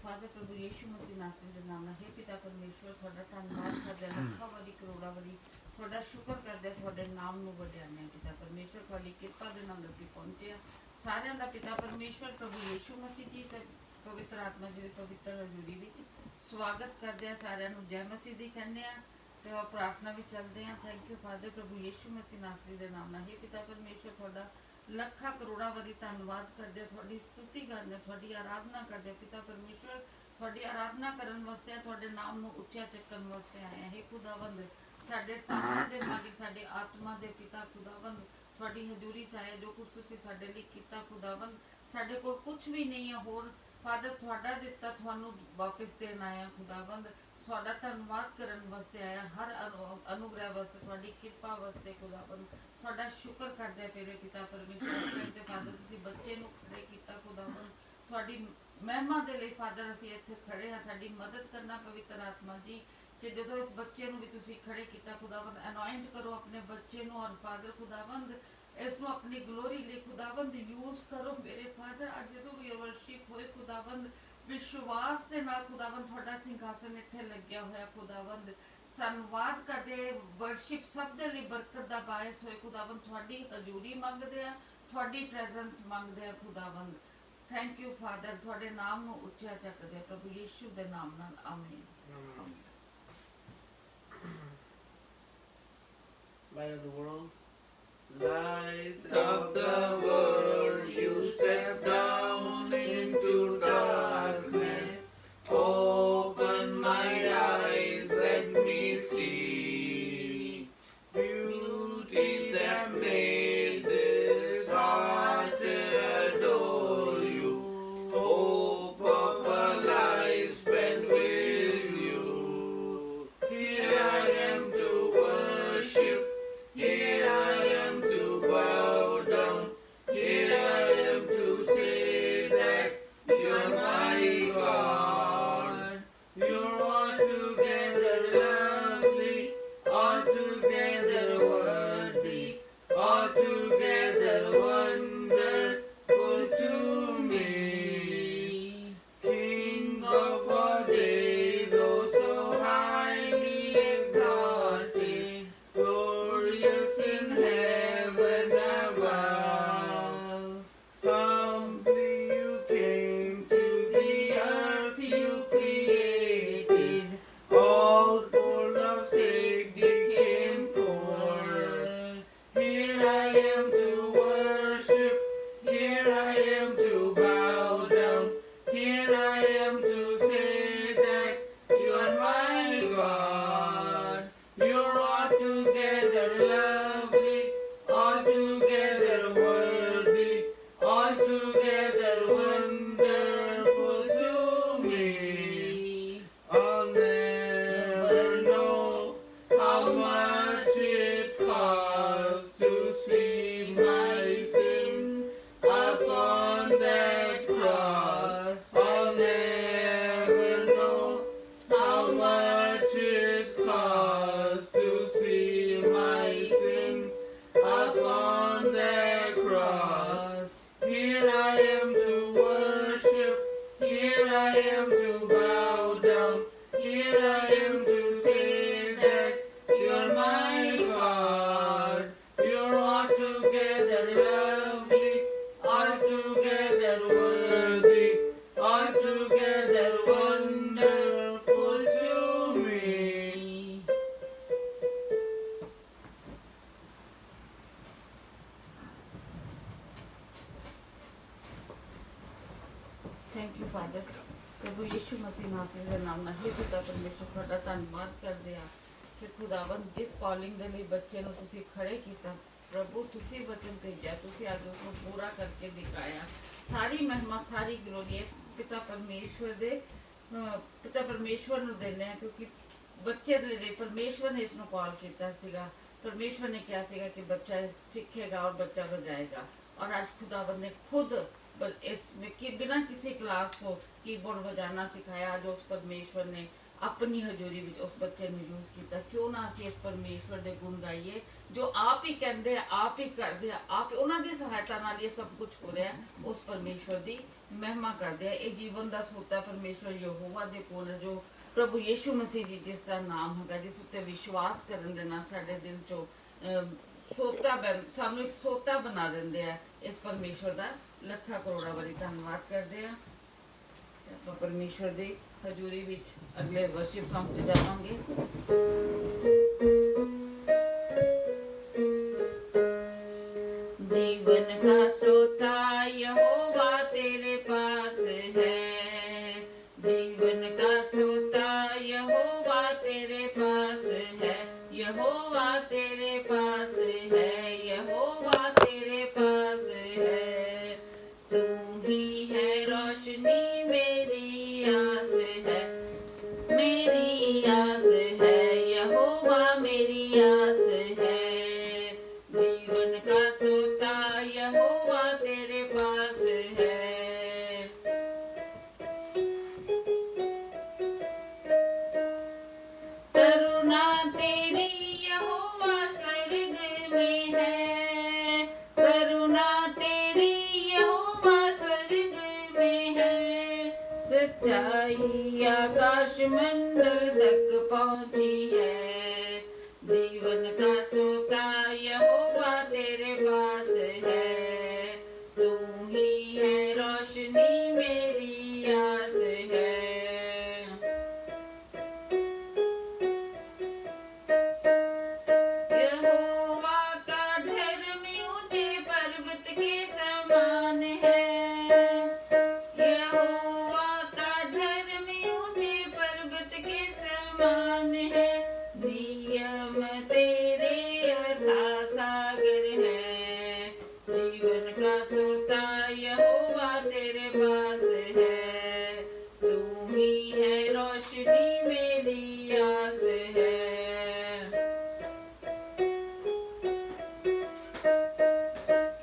Father प्रभु यीशु मसीह नासरी के नाम है पिता परमेश्वर थोड़ा धन्यवाद करते हैं लखा वाली करोड़ा वाली थोड़ा शुक्र करते हैं थोड़े नाम ਨੂੰ ਵਡਿਆਨੇ पिता परमेश्वर ਤੁਹਾਡੀ ਕਿਰਪਾ ਦੇ ਨਾਲ ਅਸੀਂ ਪਹੁੰਚੇ ਹਾਂ ਸਾਰਿਆਂ ਦਾ पिता परमेश्वर प्रभु यीशु मसीह जी ਤੇ ਪਵਿੱਤਰ ਆਤਮਾ ਜੀ ਦੀ ਪਵਿੱਤਰ ਹਜ਼ੂਰੀ ਵਿੱਚ ਸਵਾਗਤ ਕਰਦੇ ਹਾਂ ਸਾਰਿਆਂ ਨੂੰ ਜੈ ਮਸੀਹ ਦੀ ਕਹਿੰਦੇ ਆ ਤੇ ਉਹ ਪ੍ਰਾਰਥਨਾ ਵੀ ਚੱਲਦੇ ਆ ਥੈਂਕ ਯੂ ਫਾਦਰ ਪ੍ਰਭੂ ਯੀਸ਼ੂ ਮਸੀਹ ਨਾਸਰੀ ਦੇ ਨਾਮ ਨਾਲ ਹੈ पिता परमेश्वर ਤੁਹਾਡਾ ਲੱਖਾਂ ਕਰੋੜਾਂ ਵਾਰੀ ਧੰਨਵਾਦ ਕਰਦੇ ਤੁਹਾਡੀ ਸਤੁਤੀ ਕਰਦੇ ਤੁਹਾਡੀ ਆਰਾਧਨਾ ਕਰਦੇ पिता परमेश्वर ਤੁਹਾਡੀ ਆਰਾਧਨਾ ਕਰਨ ਵਾਸਤੇ ਤੁਹਾਡੇ ਨਾਮ ਨੂੰ ਉੱਚਾ ਚੱਕਣ ਵਾਸਤੇ ਆਏ ਹਾਂ ਖੁਦਾਵੰਦ ਸਾਡੇ ਸਾਰਿਆਂ ਦੇ ਮਾਲਿਕ ਸਾਡੇ ਆਤਮਾ ਦੇ ਪਿਤਾ ਖੁਦਾਵੰਦ ਤੁਹਾਡੀ ਹਜ਼ੂਰੀ ਚ ਆਏ ਜੋ ਕੁਝ ਤੁਸੀਂ ਸਾਡੇ ਲਈ ਕੀਤਾ ਖੁਦਾਵੰਦ ਸਾਡੇ ਕੋਲ ਕੁਝ ਵੀ ਨਹੀਂ ਹੈ ਹੋਰ ਫਾਦਰ ਤੁਹਾਡਾ ਦਿੱਤਾ ਤੁਹਾਨੂੰ ਵਾਪਸ ਦੇਣ ਆਇਆ ਖੁਦਾਵੰਦ ਤੁਹਾਡਾ ਧੰਨਵਾਦ ਕਰਨ ਵਾਸਤੇ ਆਇਆ ਹਰ ਅਨੁਗ੍ਰਹਿ ਵਾਸਤੇ ਤੁਹਾਡੀ ਕਿਰਪਾ ਵਾਸਤੇ ਖੁਦਾਵੰਦ ਤੁਹਾਡਾ ਸ਼ੁਕਰ ਕਰਦੇ ਮੇਰੇ ਪਿਤਾ ਪਰਮੇਸ਼ਰ ਤੇ ਫਾਦਰ ਤੁਸੀਂ ਬੱਚੇ ਨੂੰ ਖੜੇ ਕੀਤਾ ਖੁਦਾਵੰਦ ਤੁਹਾਡੀ ਮਹਿਮਾ ਦੇ ਲਈ ਫਾਦਰ ਅਸੀਂ ਇੱਥੇ ਖੜੇ ਹਾਂ ਸਾਡੀ ਮਦਦ ਕਰਨਾ ਪਵਿੱਤਰ ਆਤਮਾ ਜੀ ਕਿ ਜਦੋਂ ਇਸ ਬੱਚੇ ਨੂੰ ਵੀ ਤੁਸੀਂ ਖੜੇ ਕੀਤਾ ਖੁਦਾਵੰਦ ਅਨੋਇੰਟ ਕਰੋ ਆਪਣੇ ਬੱਚੇ ਨੂੰ ਔਰ ਫਾਦਰ ਖੁਦਾਵੰਦ ਇਸ ਨੂੰ ਆਪਣੀ ਗਲੋਰੀ ਲਈ ਖੁਦਾਵੰਦ ਯੂਜ਼ ਕਰੋ ਮੇਰੇ ਫਾਦਰ ਅੱਜ ਜਦੋਂ ਵੀ ਵਰਸ਼ਿਪ ਹੋਏ ਖੁਦਾਵੰਦ ਵਿਸ਼ਵਾਸ ਦੇ ਨਾਲ ਖੁਦਾਵੰਦ ਤੁਹਾਡਾ ਸਿੰਘਾਸਨ ਇੱਥੇ ਲੱਗਿਆ ਹੋਇਆ ਖੁਦਾਵੰਦ ਧੰਨਵਾਦ ਕਰਦੇ ਵਰਸ਼ਿਪ ਸਭ ਦੇ ਲਈ ਬਰਕਤ ਦਾ ਬਾਇਸ ਹੋਏ ਖੁਦਾਵੰਦ ਤੁਹਾਡੀ ਹਜ਼ੂਰੀ ਮੰਗਦੇ ਆ ਤੁਹਾਡੀ ਪ੍ਰੈਜ਼ੈਂਸ ਮੰਗਦੇ ਆ ਖੁਦਾਵੰਦ ਥੈਂਕ ਯੂ ਫਾਦਰ ਤੁਹਾਡੇ ਨਾਮ ਨੂੰ ਉੱਚਾ ਚੱਕਦੇ ਪ੍ਰਭੂ ਯੀਸ਼ੂ ਦੇ ਨਾਮ ਨਾਲ ਆਮੀਨ Light of the world, light of the world, you step down into darkness. Open my eyes, let me see beauty that made this heart adore you. Hope of a life spent with you. Here I am to worship. Here I am to bow down. Here I am to say that you're my God. You're altogether lovely, altogether worthy, altogether wonderful to me. King of all days, oh so highly exalted, glorious in heaven above. Humbly you came to the earth you created, all full of sake became poor. Here I am to worship, here I am to bow down, here I am to say that you are my God. You're altogether lovely, altogether worthy, altogether wonderful to me. I'll never know how much it costs to see my sin upon that cross. I'll never know how much it costs to see my sin upon that cross. Here I am to worship, here I am to bow down, here I am to say that you're my God. You're altogether lovely, altogether worthy, altogether wonderful to me. Thank you father ਪ੍ਰਭੂ ਯੀਸ਼ੂ ਮਸੀਹ ਨਾਸਰੀ ਦੇ ਨਾਮ ਨਾਲ ਹੈ ਪਿਤਾ ਪਰਮੇਸ਼ਰ ਤੁਹਾਡਾ ਧੰਨਵਾਦ ਕਰਦੇ ਆ ਕਿ ਖੁਦਾਵੰਦ ਜਿਸ ਕਾਲਿੰਗ ਦੇ ਲਈ ਬੱਚੇ ਨੂੰ ਤੁਸੀਂ ਖੜੇ ਕੀਤਾ ਪ੍ਰਭੂ ਤੁਸੀਂ ਵਚਨ ਭੇਜਿਆ ਤੁਸੀਂ ਅੱਜ ਉਸ ਨੂੰ ਪੂਰਾ ਕਰਕੇ ਦਿਖਾਇਆ ਸਾਰੀ ਮਹਿਮਾ ਸਾਰੀ ਗਲੋਰੀ ਪਿਤਾ ਪਰਮੇਸ਼ਵਰ ਦੇ ਪਿਤਾ ਪਰਮੇਸ਼ਵਰ ਨੂੰ ਦਿੰਦੇ ਆ ਕਿਉਂਕਿ ਬੱਚੇ ਦੇ ਲਈ ਪਰਮੇਸ਼ਵਰ ਨੇ ਇਸ ਨੂੰ ਕਾਲ ਕੀਤਾ ਸੀਗਾ परमेश्वर ने किया सीगा कि बच्चा सीखेगा और बच्चा बजाएगा और आज खुदावंद ने खुद इसमें कि बिना किसी क्लास को कीबोर्ड बजाना सिखाया आज उस परमेश्वर ने अपनी हजूरी ਵਿੱਚ ਉਸ ਬੱਚੇ ਨੂੰ ਯੂਜ਼ ਕੀਤਾ। ਕਿਉਂ ਨਾ ਅਸੀਂ ਇਸ ਪਰਮੇਸ਼ਵਰ ਦੇ ਗੁਣ ਗਾਈਏ ਜੋ ਆਪ ਹੀ ਕਹਿੰਦੇ ਆ, ਆਪ ਹੀ ਕਰਦੇ ਆ, ਆਪ ਉਹਨਾਂ ਦੀ ਸਹਾਇਤਾ ਨਾਲ ਇਹ ਸਭ ਕੁਝ ਹੋ ਰਿਹਾ। ਉਸ ਪਰਮੇਸ਼ਵਰ ਦੀ ਮਹਿਮਾ ਕਰਦੇ ਆ। ਇਹ ਜੀਵਨ ਦਾ ਸੋਤਾ ਪਰਮੇਸ਼ਵਰ ਯਹੋਵਾ ਦੇ ਕੋਲ ਹੈ, ਜੋ ਪ੍ਰਭੂ ਯੀਸ਼ੂ ਮਸੀਹ ਜੀ ਜਿਸ ਦਾ ਨਾਮ ਹੈਗਾ, ਜਿਸ ਉੱਤੇ ਵਿਸ਼ਵਾਸ ਕਰਨ ਦੇ ਨਾਲ ਸਾਡੇ ਦਿਲ ਚੋਂ ਸਾਨੂੰ ਇੱਕ ਸੋਤਾ ਬਣਾ ਦਿੰਦੇ ਆ। ਇਸ ਪਰਮੇਸ਼ਵਰ ਦਾ ਲੱਖਾਂ ਕਰੋੜਾਂ ਵਾਰੀ ਧੰਨਵਾਦ ਕਰਦੇ ਆ। ਆਪਾਂ ਪਰਮੇਸ਼ਵਰ ਦੀ ਹਜ਼ੂਰੀ ਵਿੱਚ ਅਗਲੇ ਵਰਸ਼ਿਪ ਸੌਂਗ 'ਚ ਜਾਵਾਂਗੇ। जीवन का सोता यहोवा तेरे पास है, जीवन का सोता यहोवा तेरे पास है, यहोवा तेरे पास है, यहोवा तेरे पास है। तू ही है रोशनी मेरी आस है, मेरी आस है, यहोवा मेरी आस है। जीवन का सोता यहोवा तेरे पास है। करुणा तेरी यहोवा स्वर्ग में है, करुणा तेरी यहोवा स्वर्ग में है। सच्चाई आकाश मंडल तक पहुंची है। जीवन का सोता यहोवा तेरे पास है। तू ही है रोशनी मेरी आस है। यहोवा का धर्म ऊंचे पर्वत के समान है, यहोवा का धर्म ऊंचे पर्वत के समान है। नियम तेरे अथाह सागर है। जीवन का सोता यहोवा तेरे पास है। तू ही है रोशनी मेरी आस है।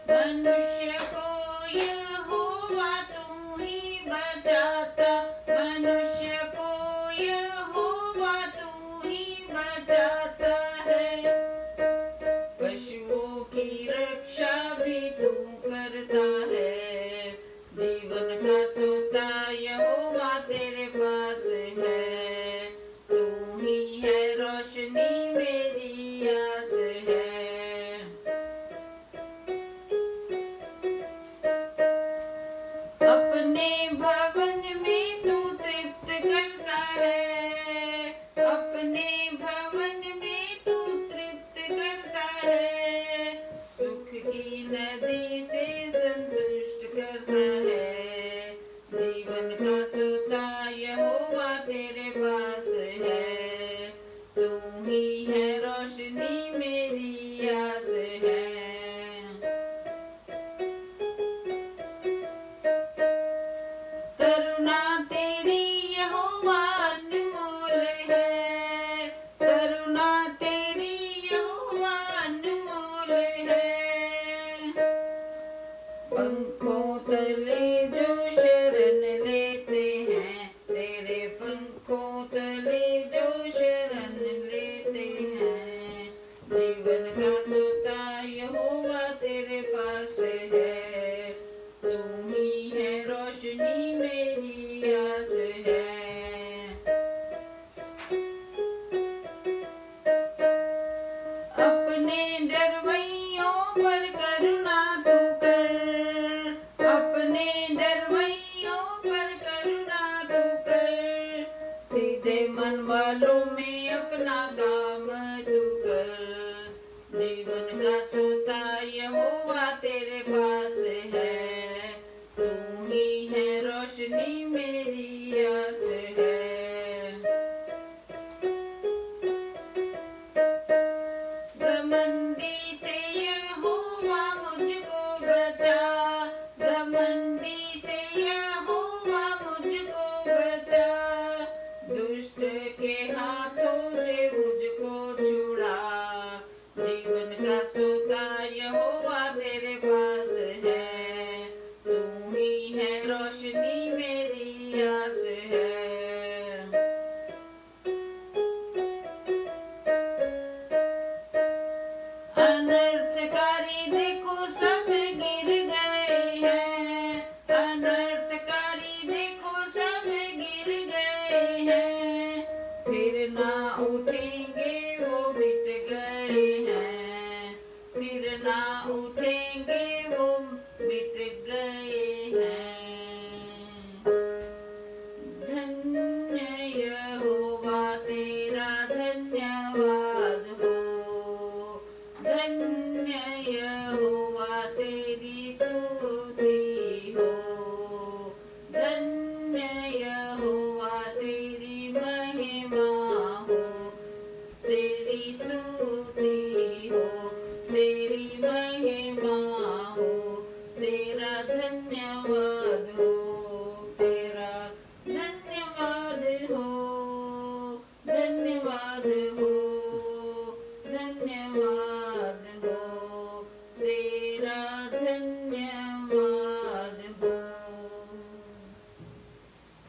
मनुष्य को यहोवा तू ही बचाता, मनुष्य को यहोवा तू ही बचाता है। पशुओं की रक्षा भी तू करता है। जीवन का सोता यहोवा तेरे पास है। तू ही है रोशनी मेरी आस है। अपने भवन में तू तृप्त करता है, अपने भवन में तू तृप्त करता है। सुख की नदी से संतुष्ट करता है। जीवन का सोता यहोवा तेरे पास है। तू ही है रोशनी मेरी आस है। करुणा तेरी यहोवा अनमोल है, करुणा तेरी यहोवा अनमोल है। पंखों तले जो शरण लेते हैं, तेरे पंखों तले जो शरण लेते हैं। जीवन का सोता यहोवा तेरे पास है। तू ही है रोशनी मेरी आस है। अपने डरवैयों पर करुणा तू कर, अपने डरवैयों पर करुणा तू कर। सीधे मन वालों में अपना काम तू कर। जीवन का सोता यहोवा तेरे पास है। तू ही है रोशनी मेरी आस है। घमंडी से यहोवा मुझको बचा, घमंडी से यहोवा मुझको बचा। दुष्ट के हाथों से मुझको छुड़ा। जीवन का सोता यहोवा तेरे पास है। तू ही है रोशनी मेरी आस है।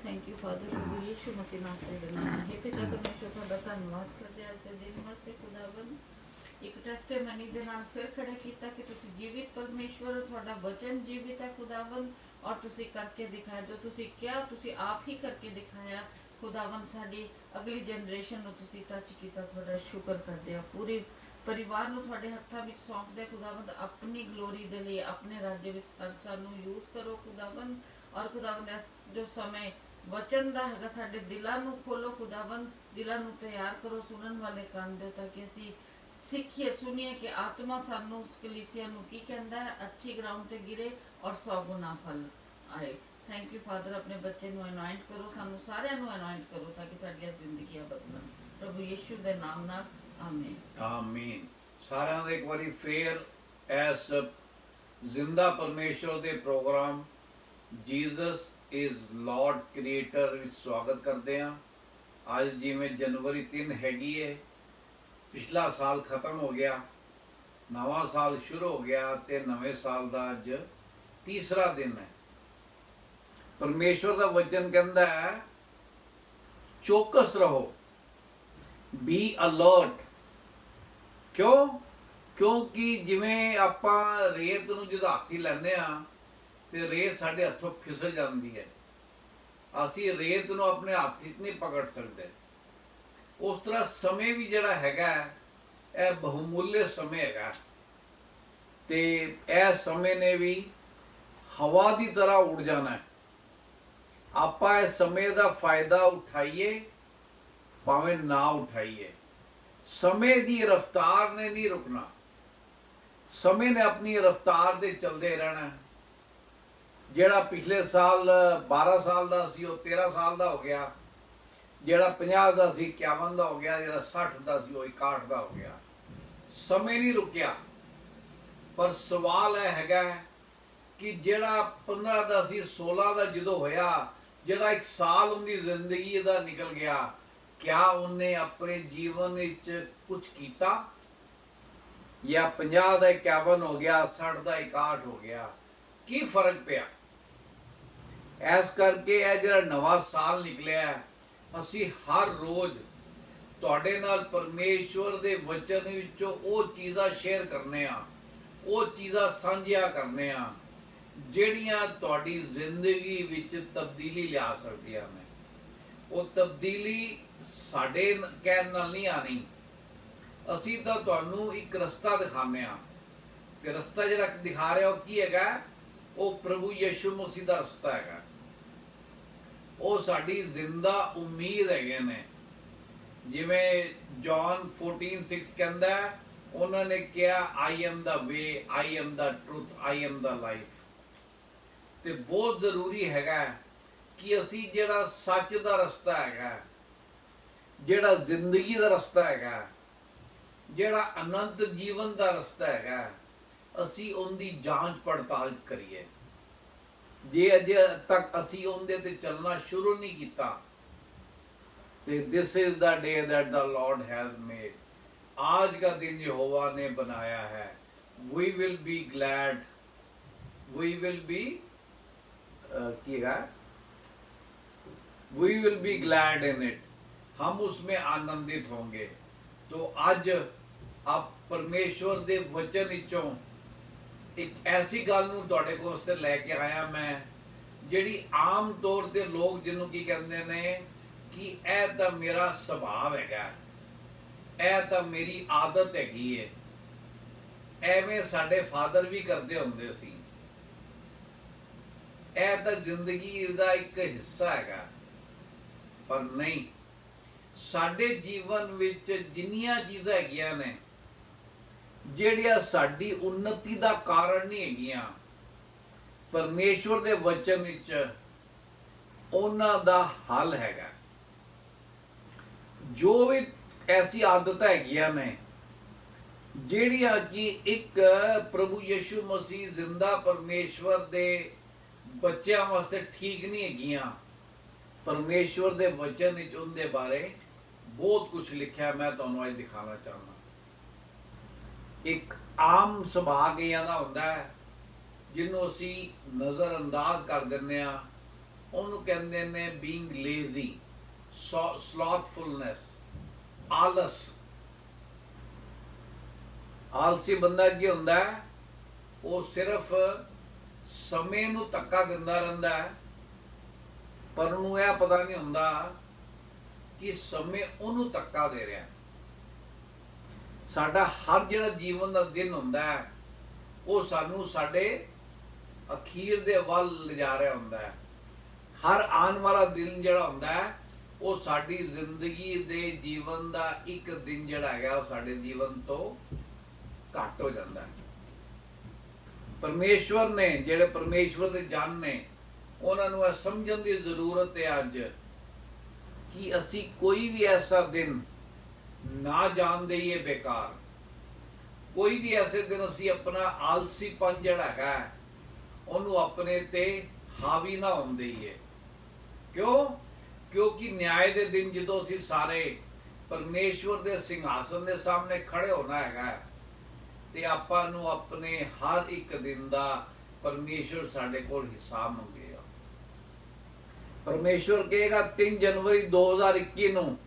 ਥੈਂਕ ਯੂ ਫਾਦਰ ਪ੍ਰਭੂ ਯਿਸੂ ਮਸੀਹ ਨਾਮ ਦੇ ਨਾਮ ਹੈ ਪਿਤਾ ਪਰਮੇਸ਼ਵਰ ਤੁਹਾਡਾ ਧੰਨਵਾਦ ਕਰਦੇ ਹਾਂ ਇਸ ਦਿਨ ਵਾਸਤੇ ਖੁਦਾਵੰਦ ਇੱਕ ਟੈਸਟੀਮਨੀ ਦੇ ਨਾਲ ਫਿਰ ਖੜੇ ਕੀਤਾ ਕਿ ਤੁਸੀਂ ਜੀਵਿਤ ਪਰਮੇਸ਼ਵਰ ਹੋ, ਤੁਹਾਡਾ ਵਚਨ ਜੀਵਿਤ ਹੈ ਖੁਦਾਵੰਦ ਔਰ ਤੁਸੀਂ ਕਰਕੇ ਦਿਖਾਇਆ ਜੋ ਤੁਸੀਂ ਕਿਹਾ ਤੁਸੀਂ ਆਪ ਹੀ ਕਰਕੇ ਦਿਖਾਇਆ ਖੁਦਾਵੰਦ ਸਾਡੀ ਅਗਲੀ ਜਨਰੇਸ਼ਨ ਨੂੰ ਤੁਸੀਂ ਟੱਚ ਕੀਤਾ ਤੁਹਾਡਾ ਸ਼ੁਕਰ ਕਰਦੇ ਹਾਂ ਪੂਰੇ ਪਰਿਵਾਰ ਨੂੰ ਤੁਹਾਡੇ ਹੱਥਾਂ ਵਿੱਚ ਸੌਂਪਦੇ ਖੁਦਾਵੰਦ ਆਪਣੀ ਗਲੋਰੀ ਦੇ ਲਈ ਆਪਣੇ ਰਾਜ ਵਿੱਚ ਸਾਨੂੰ ਯੂਜ਼ ਕਰੋ ਖੁਦਾਵੰਦ ਔਰ ਖੁਦਾਵੰਦ ਇਸ ਜੋ ਸਮੇਂ ਵਚਨ ਦਾ ਹੈਗਾ ਸਾਡੇ ਦਿਲਾਂ ਨੂੰ ਖੋਲੋ ਖੁਦਾਵੰਦ ਦਿਲਾਂ ਨੂੰ ਤਿਆਰ ਕਰੋ ਸੁਣਨ ਵਾਲੇ ਕੰਨ ਦਿਓ ਤਾਂ ਕਿ ਅਸੀਂ ਸਿੱਖੀਏ ਸੁਣੀਏ ਕਿ ਆਤਮਾ ਸਾਨੂੰ ਉਸ ਕਲੀਸਿਆ ਨੂੰ ਕੀ ਕਹਿੰਦਾ ਹੈ ਅੱਛੀ ਗਰਾਊਂਡ ਤੇ ਗਿਰੇ ਔਰ 100 ਗੁਣਾ ਫਲ ਆਏ ਥੈਂਕ ਯੂ ਫਾਦਰ ਆਪਣੇ ਬੱਚੇ ਨੂੰ ਅਨੋਇੰਟ ਕਰੋ ਸਾਨੂੰ ਸਾਰਿਆਂ ਨੂੰ ਅਨੋਇੰਟ ਕਰੋ ਤਾਂ ਕਿ ਸਾਡੀਆਂ ਜ਼ਿੰਦਗੀਆਂ ਬਦਲਣ ਪ੍ਰਭੂ ਯਿਸੂ ਦੇ ਨਾਮ ਨਾਲ ਆਮੀਨ ਆਮੀਨ ਸਾਰਿਆਂ ਦਾ ਇੱਕ ਵਾਰੀ ਫੇਰ ਐਸ ਜ਼ਿੰਦਾ ਪਰਮੇਸ਼ਵਰ ਦੇ programme Jesus is Lord creator ਵਿੱਚ ਸਵਾਗਤ ਕਰਦੇ ਹਾਂ ਅੱਜ ਜਿਵੇਂ ਜਨਵਰੀ 3 ਹੈਗੀ ਹੈ ਪਿਛਲਾ ਸਾਲ ਖਤਮ ਹੋ ਗਿਆ ਨਵਾਂ ਸਾਲ ਸ਼ੁਰੂ ਹੋ ਗਿਆ ਤੇ ਨਵੇਂ ਸਾਲ ਦਾ ਅੱਜ ਤੀਸਰਾ ਦਿਨ ਹੈ ਪਰਮੇਸ਼ਵਰ ਦਾ ਵਚਨ ਕਹਿੰਦਾ ਹੈ ਚੌਕਸ ਰਹੋ ਬੀ ਅਲਰਟ ਕਿਉਂਕਿ ਜਿਵੇਂ ਆਪਾਂ ਰੇਤ ਨੂੰ ਜਦੋਂ ਹੱਥੀ ਲੈਂਦੇ ਆ ਤੇ ਰੇਤ ਸਾਡੇ ਹੱਥੋਂ ਫਿਸਲ ਜਾਂਦੀ ਹੈ ਅਸੀਂ ਰੇਤ ਨੂੰ ਆਪਣੇ ਹੱਥ ਵਿੱਚ ਨਹੀਂ ਪਕੜ ਸਕਦੇ ਉਸ ਤਰ੍ਹਾਂ ਸਮੇਂ ਵੀ ਜਿਹੜਾ ਹੈਗਾ ਇਹ ਬਹੁਮੁੱਲੇ ਸਮੇਂ ਹੈਗਾ ਤੇ ਇਹ ਸਮੇਂ ਨੇ ਵੀ ਹਵਾ ਦੀ ਤਰ੍ਹਾਂ ਉੱਡ ਜਾਣਾ ਹੈ ਆਪਾਂ ਇਸ ਸਮੇਂ ਦਾ ਫਾਇਦਾ ਉਠਾਈਏ ਭਾਵੇਂ ਨਾ ਉਠਾਈਏ ਸਮੇਂ ਦੀ ਰਫ਼ਤਾਰ ਨੇ ਨਹੀਂ ਰੁਕਣਾ ਸਮੇਂ ਨੇ ਆਪਣੀ ਰਫ਼ਤਾਰ ਦੇ ਚੱਲਦੇ ਰਹਿਣਾ ਜਿਹੜਾ ਪਿਛਲੇ ਸਾਲ 12 ਸਾਲ ਦਾ ਸੀ ਉਹ 13 ਸਾਲ ਦਾ ਹੋ ਗਿਆ ਜਿਹੜਾ 50 ਦਾ ਸੀ 51 ਦਾ ਹੋ ਗਿਆ ਜਿਹੜਾ 60 ਦਾ ਸੀ ਉਹ 61 ਦਾ ਹੋ ਗਿਆ ਸਮੇਂ ਨਹੀਂ ਰੁਕਿਆ ਪਰ ਸਵਾਲ ਇਹ ਹੈਗਾ ਕਿ ਜਿਹੜਾ 15 ਦਾ ਸੀ 16 ਦਾ ਜਦੋਂ ਹੋਇਆ ਜਿਹੜਾ ਇੱਕ ਸਾਲ ਉਹਦੀ ਜ਼ਿੰਦਗੀ ਦਾ ਨਿਕਲ ਗਿਆ क्या उन्हें अपने जीवन विच कुछ किया या 50 का 51 हो गया 60 का 61 हो गया की फर्क पिया इस करके यह जो नवा साल निकलिया असी हर रोज तुहाडे नाल परमेश्वर दे वचन विचों वो चीज़ां शेयर करने वो चीज़ां सांझिया करने जिहड़ियां तुहाडी जिंदगी विच तब्दीली लिया सकदियां ने वो तब्दीली ਸਾਡੇ ਕਹਿਣ ਨਾਲ ਨਹੀਂ ਆਣੀ ਅਸੀਂ ਤਾਂ ਤੁਹਾਨੂੰ ਇੱਕ ਰਸਤਾ ਦਿਖਾਉਂਦੇ ਆ ਤੇ ਰਸਤਾ ਜਿਹੜਾ ਦਿਖਾ ਰਿਹਾ ਉਹ ਕੀ ਹੈਗਾ ਉਹ ਪ੍ਰਭੂ ਯਿਸੂ ਮਸੀਹ ਦਾ ਰਸਤਾ ਹੈਗਾ ਉਹ ਸਾਡੀ ਜ਼ਿੰਦਾ ਉਮੀਦ ਹੈਗੇ ਨੇ ਜਿਵੇਂ ਜੌਨ 14:6 ਕਹਿੰਦਾ ਉਹਨਾਂ ਨੇ ਕਿਹਾ I am the way I am the truth I am the life ਤੇ ਬਹੁਤ ਜ਼ਰੂਰੀ ਹੈਗਾ ਕਿ ਅਸੀਂ ਜਿਹੜਾ ਸੱਚ ਦਾ ਰਸਤਾ ਹੈਗਾ ਜਿਹੜਾ ਜ਼ਿੰਦਗੀ ਦਾ ਰਸਤਾ ਹੈਗਾ ਜਿਹੜਾ ਅਨੰਤ ਜੀਵਨ ਦਾ ਰਸਤਾ ਹੈਗਾ ਅਸੀਂ ਉਹਦੀ ਜਾਂਚ ਪੜਤਾਲ ਕਰੀਏ ਜੇ ਅਜੇ ਤੱਕ ਅਸੀਂ ਉਹਦੇ ਤੇ ਚੱਲਣਾ ਸ਼ੁਰੂ ਨਹੀਂ ਕੀਤਾ ਤੇ this is the they that the Lord has made आज का दिन यहोवा ने बनाया है we will be glad we will be we will be glad in it हम उसमें आनंदित होंगे तो आज आप परमेश्वर दे वचन विचों एक ऐसी गल नूं तुहाडे कोल वास्ते लैके आया मैं जिहड़ी आम तौर ते लोग जिन्हों की कहंदे ने कि यह तां मेरा सुभाव हैगा यह तां मेरी आदत हैगी है एवें साडे फादर भी करदे हुंदे सी यह तां जिंदगी दा एक हिस्सा हैगा पर नहीं ਸਾਡੇ ਜੀਵਨ ਵਿੱਚ ਜਿੰਨੀਆਂ ਚੀਜ਼ਾਂ ਹੈਗੀਆਂ ਨੇ ਜਿਹੜੀਆਂ ਸਾਡੀ ਉન્નਤੀ ਦਾ ਕਾਰਨ ਨਹੀਂ ਹੈਗੀਆਂ ਪਰਮੇਸ਼ਵਰ ਦੇ ਵਚਨ ਵਿੱਚ ਉਹਨਾਂ ਦਾ ਹੱਲ ਹੈਗਾ ਜੋ ਵੀ ਐਸੀ ਆਦਤਾਂ ਹੈਗੀਆਂ ਨੇ ਜਿਹੜੀਆਂ ਕਿ ਇੱਕ ਪ੍ਰਭੂ ਯਿਸੂ ਮਸੀਹ ਜ਼ਿੰਦਾ ਪਰਮੇਸ਼ਵਰ ਦੇ ਬੱਚਿਆਂ ਵਾਸਤੇ ਠੀਕ ਨਹੀਂ ਹੈਗੀਆਂ परमेश्वर दे वचन विच उनके बारे बहुत कुछ लिखा मैं तुहानूं अज दिखाना चाहना एक आम सुभाव कईयां दा हुंदा है जिन्हों असीं नज़रअंदाज कर दिंदे आ ਉਹਨੂੰ ਕਹਿੰਦੇ ਨੇ ਬੀਇੰਗ ਲੇਜ਼ੀ, ਸਲੌਥਫੁਲਨੈਸ, ਆਲਸ। ਆਲਸੀ ਬੰਦਾ ਕੀ ਹੁੰਦਾ ਹੈ? ਉਹ ਸਿਰਫ ਸਮੇਂ ਨੂੰ ਧੱਕਾ ਦਿੰਦਾ ਰਹਿੰਦਾ ਹੈ, ਪਰ ਉਹਨੂੰ ਇਹ ਪਤਾ ਨਹੀਂ ਹੁੰਦਾ ਕਿ ਸਮੇਂ ਉਹਨੂੰ ਧੱਕਾ ਦੇ ਰਿਹਾ। ਸਾਡਾ ਹਰ ਜਿਹੜਾ ਜੀਵਨ ਦਾ ਦਿਨ ਹੁੰਦਾ ਹੈ ਉਹ ਸਾਨੂੰ ਸਾਡੇ ਅਖੀਰ ਦੇ ਵੱਲ ਲਿਜਾ ਰਿਹਾ ਹੁੰਦਾ ਹੈ। ਹਰ ਆਉਣ ਵਾਲਾ ਦਿਨ ਜਿਹੜਾ ਹੁੰਦਾ ਹੈ ਉਹ ਸਾਡੀ ਜ਼ਿੰਦਗੀ ਦੇ ਜੀਵਨ ਦਾ ਇੱਕ ਦਿਨ ਜਿਹੜਾ ਹੈਗਾ ਉਹ ਸਾਡੇ ਜੀਵਨ ਤੋਂ ਘੱਟ ਹੋ ਜਾਂਦਾ ਹੈ। ਪਰਮੇਸ਼ਵਰ ਨੇ, ਜਿਹੜੇ ਪਰਮੇਸ਼ਵਰ ਦੇ ਜਨ ਨੇ, ਉਹਨਾਂ ਨੂੰ ਇਹ ਸਮਝਣ ਦੀ ਜ਼ਰੂਰਤ ਹੈ ਅੱਜ ਕਿ ਅਸੀਂ ਕੋਈ ਵੀ ਐਸਾ ਦਿਨ ਨਾ ਜਾਣ ਦੇਈਏ ਬੇਕਾਰ। ਕੋਈ ਵੀ ਐਸੇ ਦਿਨ ਅਸੀਂ ਆਪਣਾ ਆਲਸੀਪਨ ਜਿਹੜਾ ਹੈਗਾ ਉਹਨੂੰ ਆਪਣੇ ਤੇ ਹਾਵੀ ਨਾ ਹੋਣ ਦੇਈਏ। ਕਿਉਂ? ਕਿਉਂਕਿ ਨਿਆਂ ਦੇ ਦਿਨ ਜਦੋਂ ਅਸੀਂ ਸਾਰੇ ਪਰਮੇਸ਼ਵਰ ਦੇ ਸਿੰਘਾਸਨ ਦੇ ਸਾਹਮਣੇ ਖੜੇ ਹੋਣਾ ਹੈਗਾ ਤੇ ਆਪਾਂ ਨੂੰ ਆਪਣੇ ਹਰ ਇੱਕ ਦਿਨ ਦਾ ਪਰਮੇਸ਼ਵਰ ਸਾਡੇ ਕੋਲ ਹਿਸਾਬ ਮੰਗੇਗਾ। ਪਰਮੇਸ਼ਵਰ ਕਹੇਗਾ 3 ਜਨਵਰੀ 2021 ਨੂੰ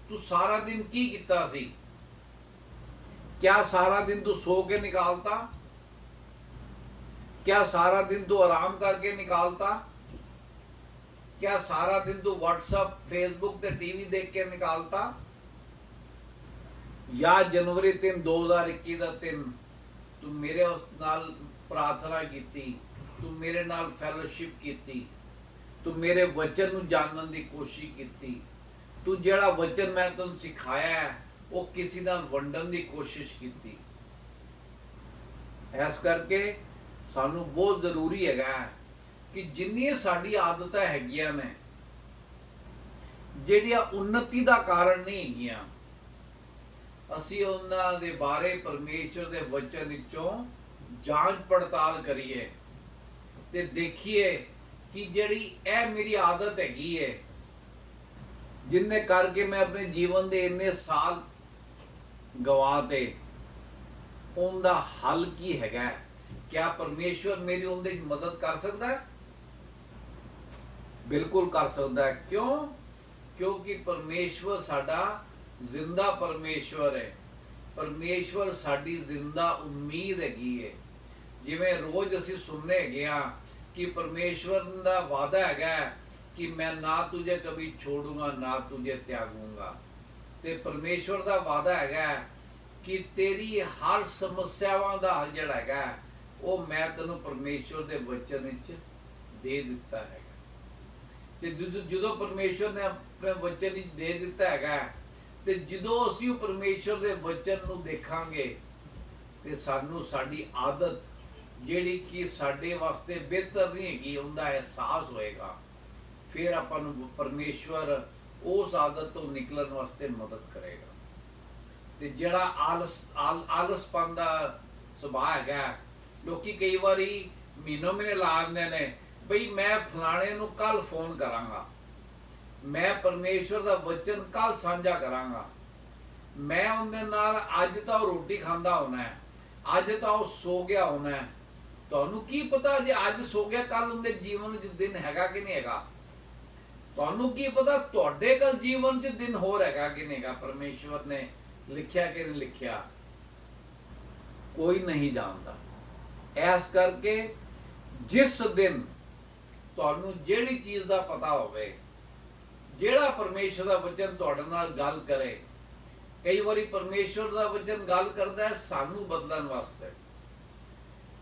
ਤੂੰ ਸਾਰਾ ਦਿਨ ਕੀ ਕੀਤਾ ਸੀ? क्या सारा दिन तू सो के निकालता? क्या सारा दिन तू आराम करके निकालता? क्या सारा दिन तू व्हाट्सएप, फेसबुक ते टीवी देख के निकालता? या जनवरी 3 2021 ਦਾ ਦਿਨ ਤੂੰ ਮੇਰੇ ਨਾਲ ਪ੍ਰਾਰਥਨਾ ਕੀਤੀ, ਤੂੰ ਮੇਰੇ ਨਾਲ ਫੈਲੋਸ਼ਿਪ ਕੀਤੀ, ਤੂੰ ਮੇਰੇ ਵਚਨ ਨੂੰ ਜਾਣਨ ਦੀ ਕੋਸ਼ਿਸ਼ ਕੀਤੀ, ਤੂੰ ਜਿਹੜਾ ਵਚਨ ਮੈਂ ਤੈਨੂੰ ਸਿਖਾਇਆ ਹੈ ਉਹ ਕਿਸੇ ਨਾਲ ਵੰਡਣ ਦੀ ਕੋਸ਼ਿਸ਼ ਕੀਤੀ। ਇਸ ਕਰਕੇ ਸਾਨੂੰ ਬਹੁਤ ਜ਼ਰੂਰੀ ਹੈਗਾ ਕਿ ਜਿੰਨੀਆਂ ਸਾਡੀ ਆਦਤਾਂ ਹੈਗੀਆਂ ਨੇ ਜਿਹੜੀਆਂ ਉન્નਤੀ ਦਾ ਕਾਰਨ ਨਹੀਂ ਹੈਗੀਆਂ, ਅਸੀਂ ਉਹਨਾਂ ਦੇ ਬਾਰੇ ਪਰਮੇਸ਼ਰ ਦੇ ਵਚਨ ਵਿੱਚੋਂ ਜਾਂਚ ਪੜਤਾਲ ਕਰੀਏ ਤੇ ਦੇਖੀਏ ਕਿ ਜਿਹੜੀ ਇਹ ਮੇਰੀ ਆਦਤ ਹੈਗੀ ਹੈ ਜਿੰਨੇ ਕਰਕੇ ਮੈਂ ਆਪਣੇ ਜੀਵਨ ਦੇ ਇੰਨੇ ਸਾਲ ਗਵਾਤੇ, ਉਹਦਾ ਹੱਲ ਕੀ ਹੈਗਾ? ਕਿਆ ਪਰਮੇਸ਼ਵਰ ਮੇਰੀ ਉਹਦੇ ਵਿੱਚ ਮਦਦ ਕਰ ਸਕਦਾ ਹੈ? ਬਿਲਕੁਲ ਕਰ ਸਕਦਾ ਹੈ। ਕਿਉਂ? ਕਿਉਂਕਿ ਪਰਮੇਸ਼ਵਰ ਸਾਡਾ ਜ਼ਿੰਦਾ ਪਰਮੇਸ਼ਵਰ ਹੈ। ਪਰਮੇਸ਼ਵਰ ਸਾਡੀ ਜ਼ਿੰਦਾ ਉਮੀਦ ਹੈਗੀ ਹੈ। ਜਿਵੇਂ ਰੋਜ਼ ਅਸੀਂ ਸੁਣਨੇ ਹੈਗੇ ਆ ਕਿ ਪਰਮੇਸ਼ਵਰ ਦਾ ਵਾਅਦਾ ਹੈਗਾ ਕਿ ਮੈਂ ਨਾ ਤੁਝੇ ਕभी ਛੋੜੂੰਗਾ ਨਾ ਤੁਝੇ ਤਿਆਗੂੰਗਾ। ਤੇ ਪਰਮੇਸ਼ਵਰ ਦਾ ਵਾਅਦਾ ਹੈਗਾ ਕਿ ਤੇਰੀ ਹਰ ਸਮੱਸਿਆਵਾਂ ਦਾ ਹੱਲ ਜਿਹੜਾ ਹੈਗਾ ਉਹ ਮੈਂ ਤੈਨੂੰ ਪਰਮੇਸ਼ਵਰ ਦੇ ਵਚਨ ਵਿੱਚ ਦੇ ਦਿੱਤਾ ਹੈਗਾ। ਤੇ ਜਦੋਂ ਪਰਮੇਸ਼ਵਰ ਨੇ ਆਪਣੇ ਵਚਨ ਵਿੱਚ ਦੇ ਦਿੱਤਾ ਹੈਗਾ ਤੇ ਜਦੋਂ ਅਸੀਂ ਉਹ ਪਰਮੇਸ਼ਵਰ ਦੇ ਵਚਨ ਨੂੰ ਦੇਖਾਂਗੇ ਤੇ ਸਾਨੂੰ ਸਾਡੀ ਆਦਤ ਜਿਹੜੀ ਕਿ ਸਾਡੇ ਵਾਸਤੇ ਬਿਹਤਰ ਨਹੀਂ ਹੈਗੀ ਉਹਦਾ ਅਹਿਸਾਸ ਹੋਏਗਾ। ਫਿਰ ਆਪਾਂ ਨੂੰ ਪਰਮੇਸ਼ਵਰ ਉਸ ਆਦਤ ਤੋਂ ਨਿਕਲਣ ਵਾਸਤੇ ਮਦਦ ਕਰੇਗਾ। ਤੇ ਜਿਹੜਾ ਆਲਸਪਨ ਦਾ ਸੁਭਾਅ ਹੈਗਾ, ਲੋਕੀ ਕਈ ਵਾਰੀ ਮਹੀਨੇ ਲਾ ਆਉਂਦੇ ਨੇ ਬਈ ਮੈਂ ਫਲਾਣੇ ਨੂੰ ਕੱਲ ਫੋਨ ਕਰਾਂਗਾ, ਮੈਂ ਪਰਮੇਸ਼ਵਰ ਦਾ ਵਚਨ ਕੱਲ ਸਾਂਝਾ ਕਰਾਂਗਾ, ਮੈਂ ਉਹਦੇ ਨਾਲ ਅੱਜ ਤਾਂ ਉਹ ਰੋਟੀ ਖਾਂਦਾ ਹੋਣਾ ਹੈ, ਅੱਜ ਤਾਂ ਉਹ ਸੋ ਗਿਆ ਹੋਣਾ ਹੈ। ਤੁਹਾਨੂੰ ਕੀ ਪਤਾ ਜੇ ਅੱਜ ਸੋ ਗਿਆ ਕੱਲ ਉਹਦੇ ਜੀਵਨ ਵਿੱਚ ਦਿਨ ਹੈਗਾ ਕਿ ਨਹੀਂ ਹੈਗਾ? ਤੁਹਾਨੂੰ ਕੀ ਪਤਾ ਤੁਹਾਡੇ ਕੱਲ ਜੀਵਨ 'ਚ ਦਿਨ ਹੋਰ ਹੈਗਾ ਕਿ ਨਹੀਂ ਹੈਗਾ? ਪਰਮੇਸ਼ਵਰ ਨੇ ਲਿਖਿਆ ਕਿ ਨਹੀਂ ਲਿਖਿਆ ਕੋਈ ਨਹੀਂ ਜਾਣਦਾ। ਇਸ ਕਰਕੇ ਜਿਸ ਦਿਨ ਤੁਹਾਨੂੰ ਜਿਹੜੀ ਚੀਜ਼ ਦਾ ਪਤਾ ਹੋਵੇ, ਜਿਹੜਾ ਪਰਮੇਸ਼ਵਰ ਦਾ ਵਚਨ ਤੁਹਾਡੇ ਨਾਲ ਗੱਲ ਕਰੇ, ਕਈ ਵਾਰੀ ਪਰਮੇਸ਼ਵਰ ਦਾ ਵਚਨ ਗੱਲ ਕਰਦਾ ਹੈ ਸਾਨੂੰ ਬਦਲਣ ਵਾਸਤੇ,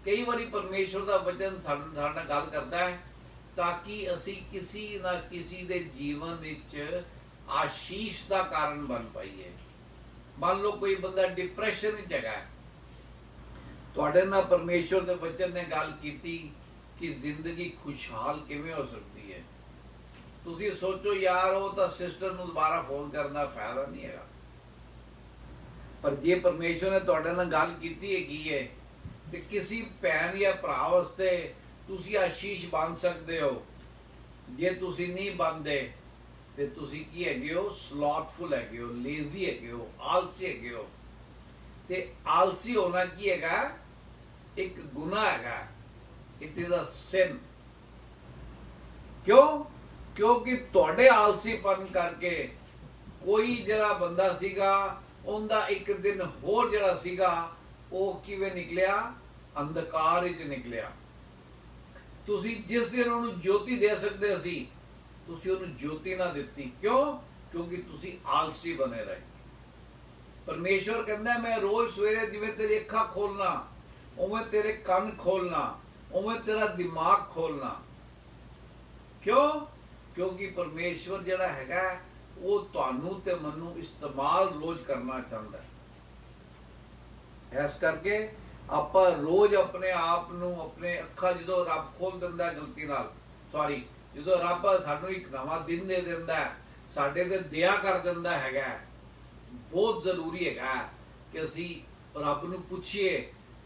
ਕਈ ਵਾਰੀ ਪਰਮੇਸ਼ਵਰ ਦਾ ਵਚਨ ਸਾਡੇ ਨਾਲ ਗੱਲ ਕਰਦਾ ਹੈ ਤਾਂ ਕਿ ਅਸੀਂ ਕਿਸੇ ਨਾ ਕਿਸੇ ਦੇ ਜੀਵਨ ਵਿੱਚ ਆਸ਼ੀਸ਼ ਦਾ ਕਾਰਨ ਬਣ ਪਾਈਏ। ਮੰਨ ਲਓ ਕੋਈ ਬੰਦਾ ਡਿਪਰੈਸ਼ਨ ਵਿੱਚ ਹੈਗਾ, ਤੁਹਾਡੇ ਨਾਲ ਪਰਮੇਸ਼ਵਰ ਦੇ ਵਚਨ ਨੇ ਗੱਲ ਕੀਤੀ ਕਿ ਜ਼ਿੰਦਗੀ ਖੁਸ਼ਹਾਲ ਕਿਵੇਂ ਹੋ ਸਕਦੀ ਹੈ। ਤੁਸੀਂ ਸੋਚੋ ਯਾਰ ਉਹ ਤਾਂ ਸਿਸਟਰ ਨੂੰ ਦੁਬਾਰਾ ਫੋਨ ਕਰਨ ਦਾ ਫਾਇਦਾ ਨਹੀਂ ਹੈਗਾ। ਪਰ ਜੇ ਪਰਮੇਸ਼ਵਰ ਨੇ ਤੁਹਾਡੇ ਨਾਲ ਗੱਲ ਕੀਤੀ ਹੈਗੀ ਹੈ ਤੇ ਕਿਸੇ ਭੈਣ ਜਾਂ ਭਰਾ ਵਾਸਤੇ ਤੁਸੀਂ ਆਸ਼ੀਸ਼ ਬਣ ਸਕਦੇ ਹੋ। ਜੇ ਤੁਸੀਂ ਨਹੀਂ ਬਣਦੇ ਤੇ ਤੁਸੀਂ ਕੀ ਹੈਗੇ ਹੋ? ਸਲੌਥਫੁਲ ਹੈਗੇ ਹੋ, ਲੇਜ਼ੀ ਹੈਗੇ ਹੋ, ਆਲਸੀ ਹੈਗੇ ਹੋ। ਤੇ ਆਲਸੀ ਹੋਣਾ ਕੀ ਹੈਗਾ? ਇੱਕ ਗੁਨਾਹ ਹੈਗਾ। ਇਟ ਇਜ਼ ਅ ਸਿਨ। ਕਿਉਂ? ਕਿਉਂਕਿ ਤੁਹਾਡੇ ਆਲਸੀਪਨ ਕਰਕੇ ਕੋਈ ਜਿਹੜਾ ਬੰਦਾ ਸੀਗਾ ਉਹਦਾ ਇੱਕ ਦਿਨ ਹੋਰ ਜਿਹੜਾ ਸੀਗਾ ਉਹ ਕਿਵੇਂ ਨਿਕਲਿਆ? ਅੰਧਕਾਰ ਵਿੱਚ ਨਿਕਲਿਆ। ਤੁਸੀਂ ਜਿਸ ਦਿਨ ਉਹਨੂੰ ਜੋਤੀ ਦੇ ਸਕਦੇ ਸੀ, ਤੁਸੀਂ ਉਹਨੂੰ ਜੋਤੀ ਨਾ ਦਿੱਤੀ। ਕਿਉਂ? ਕਿਉਂਕਿ ਤੁਸੀਂ ਆਲਸੀ ਬਣੇ ਰਹੇ। ਪਰਮੇਸ਼ਵਰ ਕਹਿੰਦਾ ਮੈਂ ਰੋਜ਼ ਸਵੇਰੇ ਜਿਵੇਂ ਤੇਰੀ ਅੱਖਾਂ ਖੋਲਣਾ, ਉਵੇਂ ਤੇਰੇ ਕੰਨ ਖੋਲਣਾ, ਉਵੇਂ ਤੇਰਾ ਦਿਮਾਗ ਖੋਲਣਾ। ਕਿਉਂ? ਕਿਉਂਕਿ ਪਰਮੇਸ਼ਵਰ ਜਿਹੜਾ ਹੈਗਾ ਉਹ ਤੁਹਾਨੂੰ ਤੇ ਮੈਨੂੰ ਇਸਤੇਮਾਲ ਰੋਜ਼ ਕਰਨਾ ਚਾਹੁੰਦਾ ਹੈ। ਇਸ ਕਰਕੇ ਆਪਾਂ ਰੋਜ਼ ਆਪਣੇ ਆਪ ਨੂੰ, ਆਪਣੇ ਅੱਖਾਂ ਜਦੋਂ ਰੱਬ ਖੋਲ ਦਿੰਦਾ ਗਲਤੀ ਨਾਲ, ਜਦੋਂ ਰੱਬ ਸਾਨੂੰ ਇੱਕ ਨਵਾਂ ਦਿਨ ਦੇ ਦਿੰਦਾ, ਸਾਡੇ ਤੇ ਦਇਆ ਕਰ ਦਿੰਦਾ ਹੈਗਾ, ਬਹੁਤ ਜ਼ਰੂਰੀ ਹੈਗਾ ਕਿ ਅਸੀਂ ਰੱਬ ਨੂੰ ਪੁੱਛੀਏ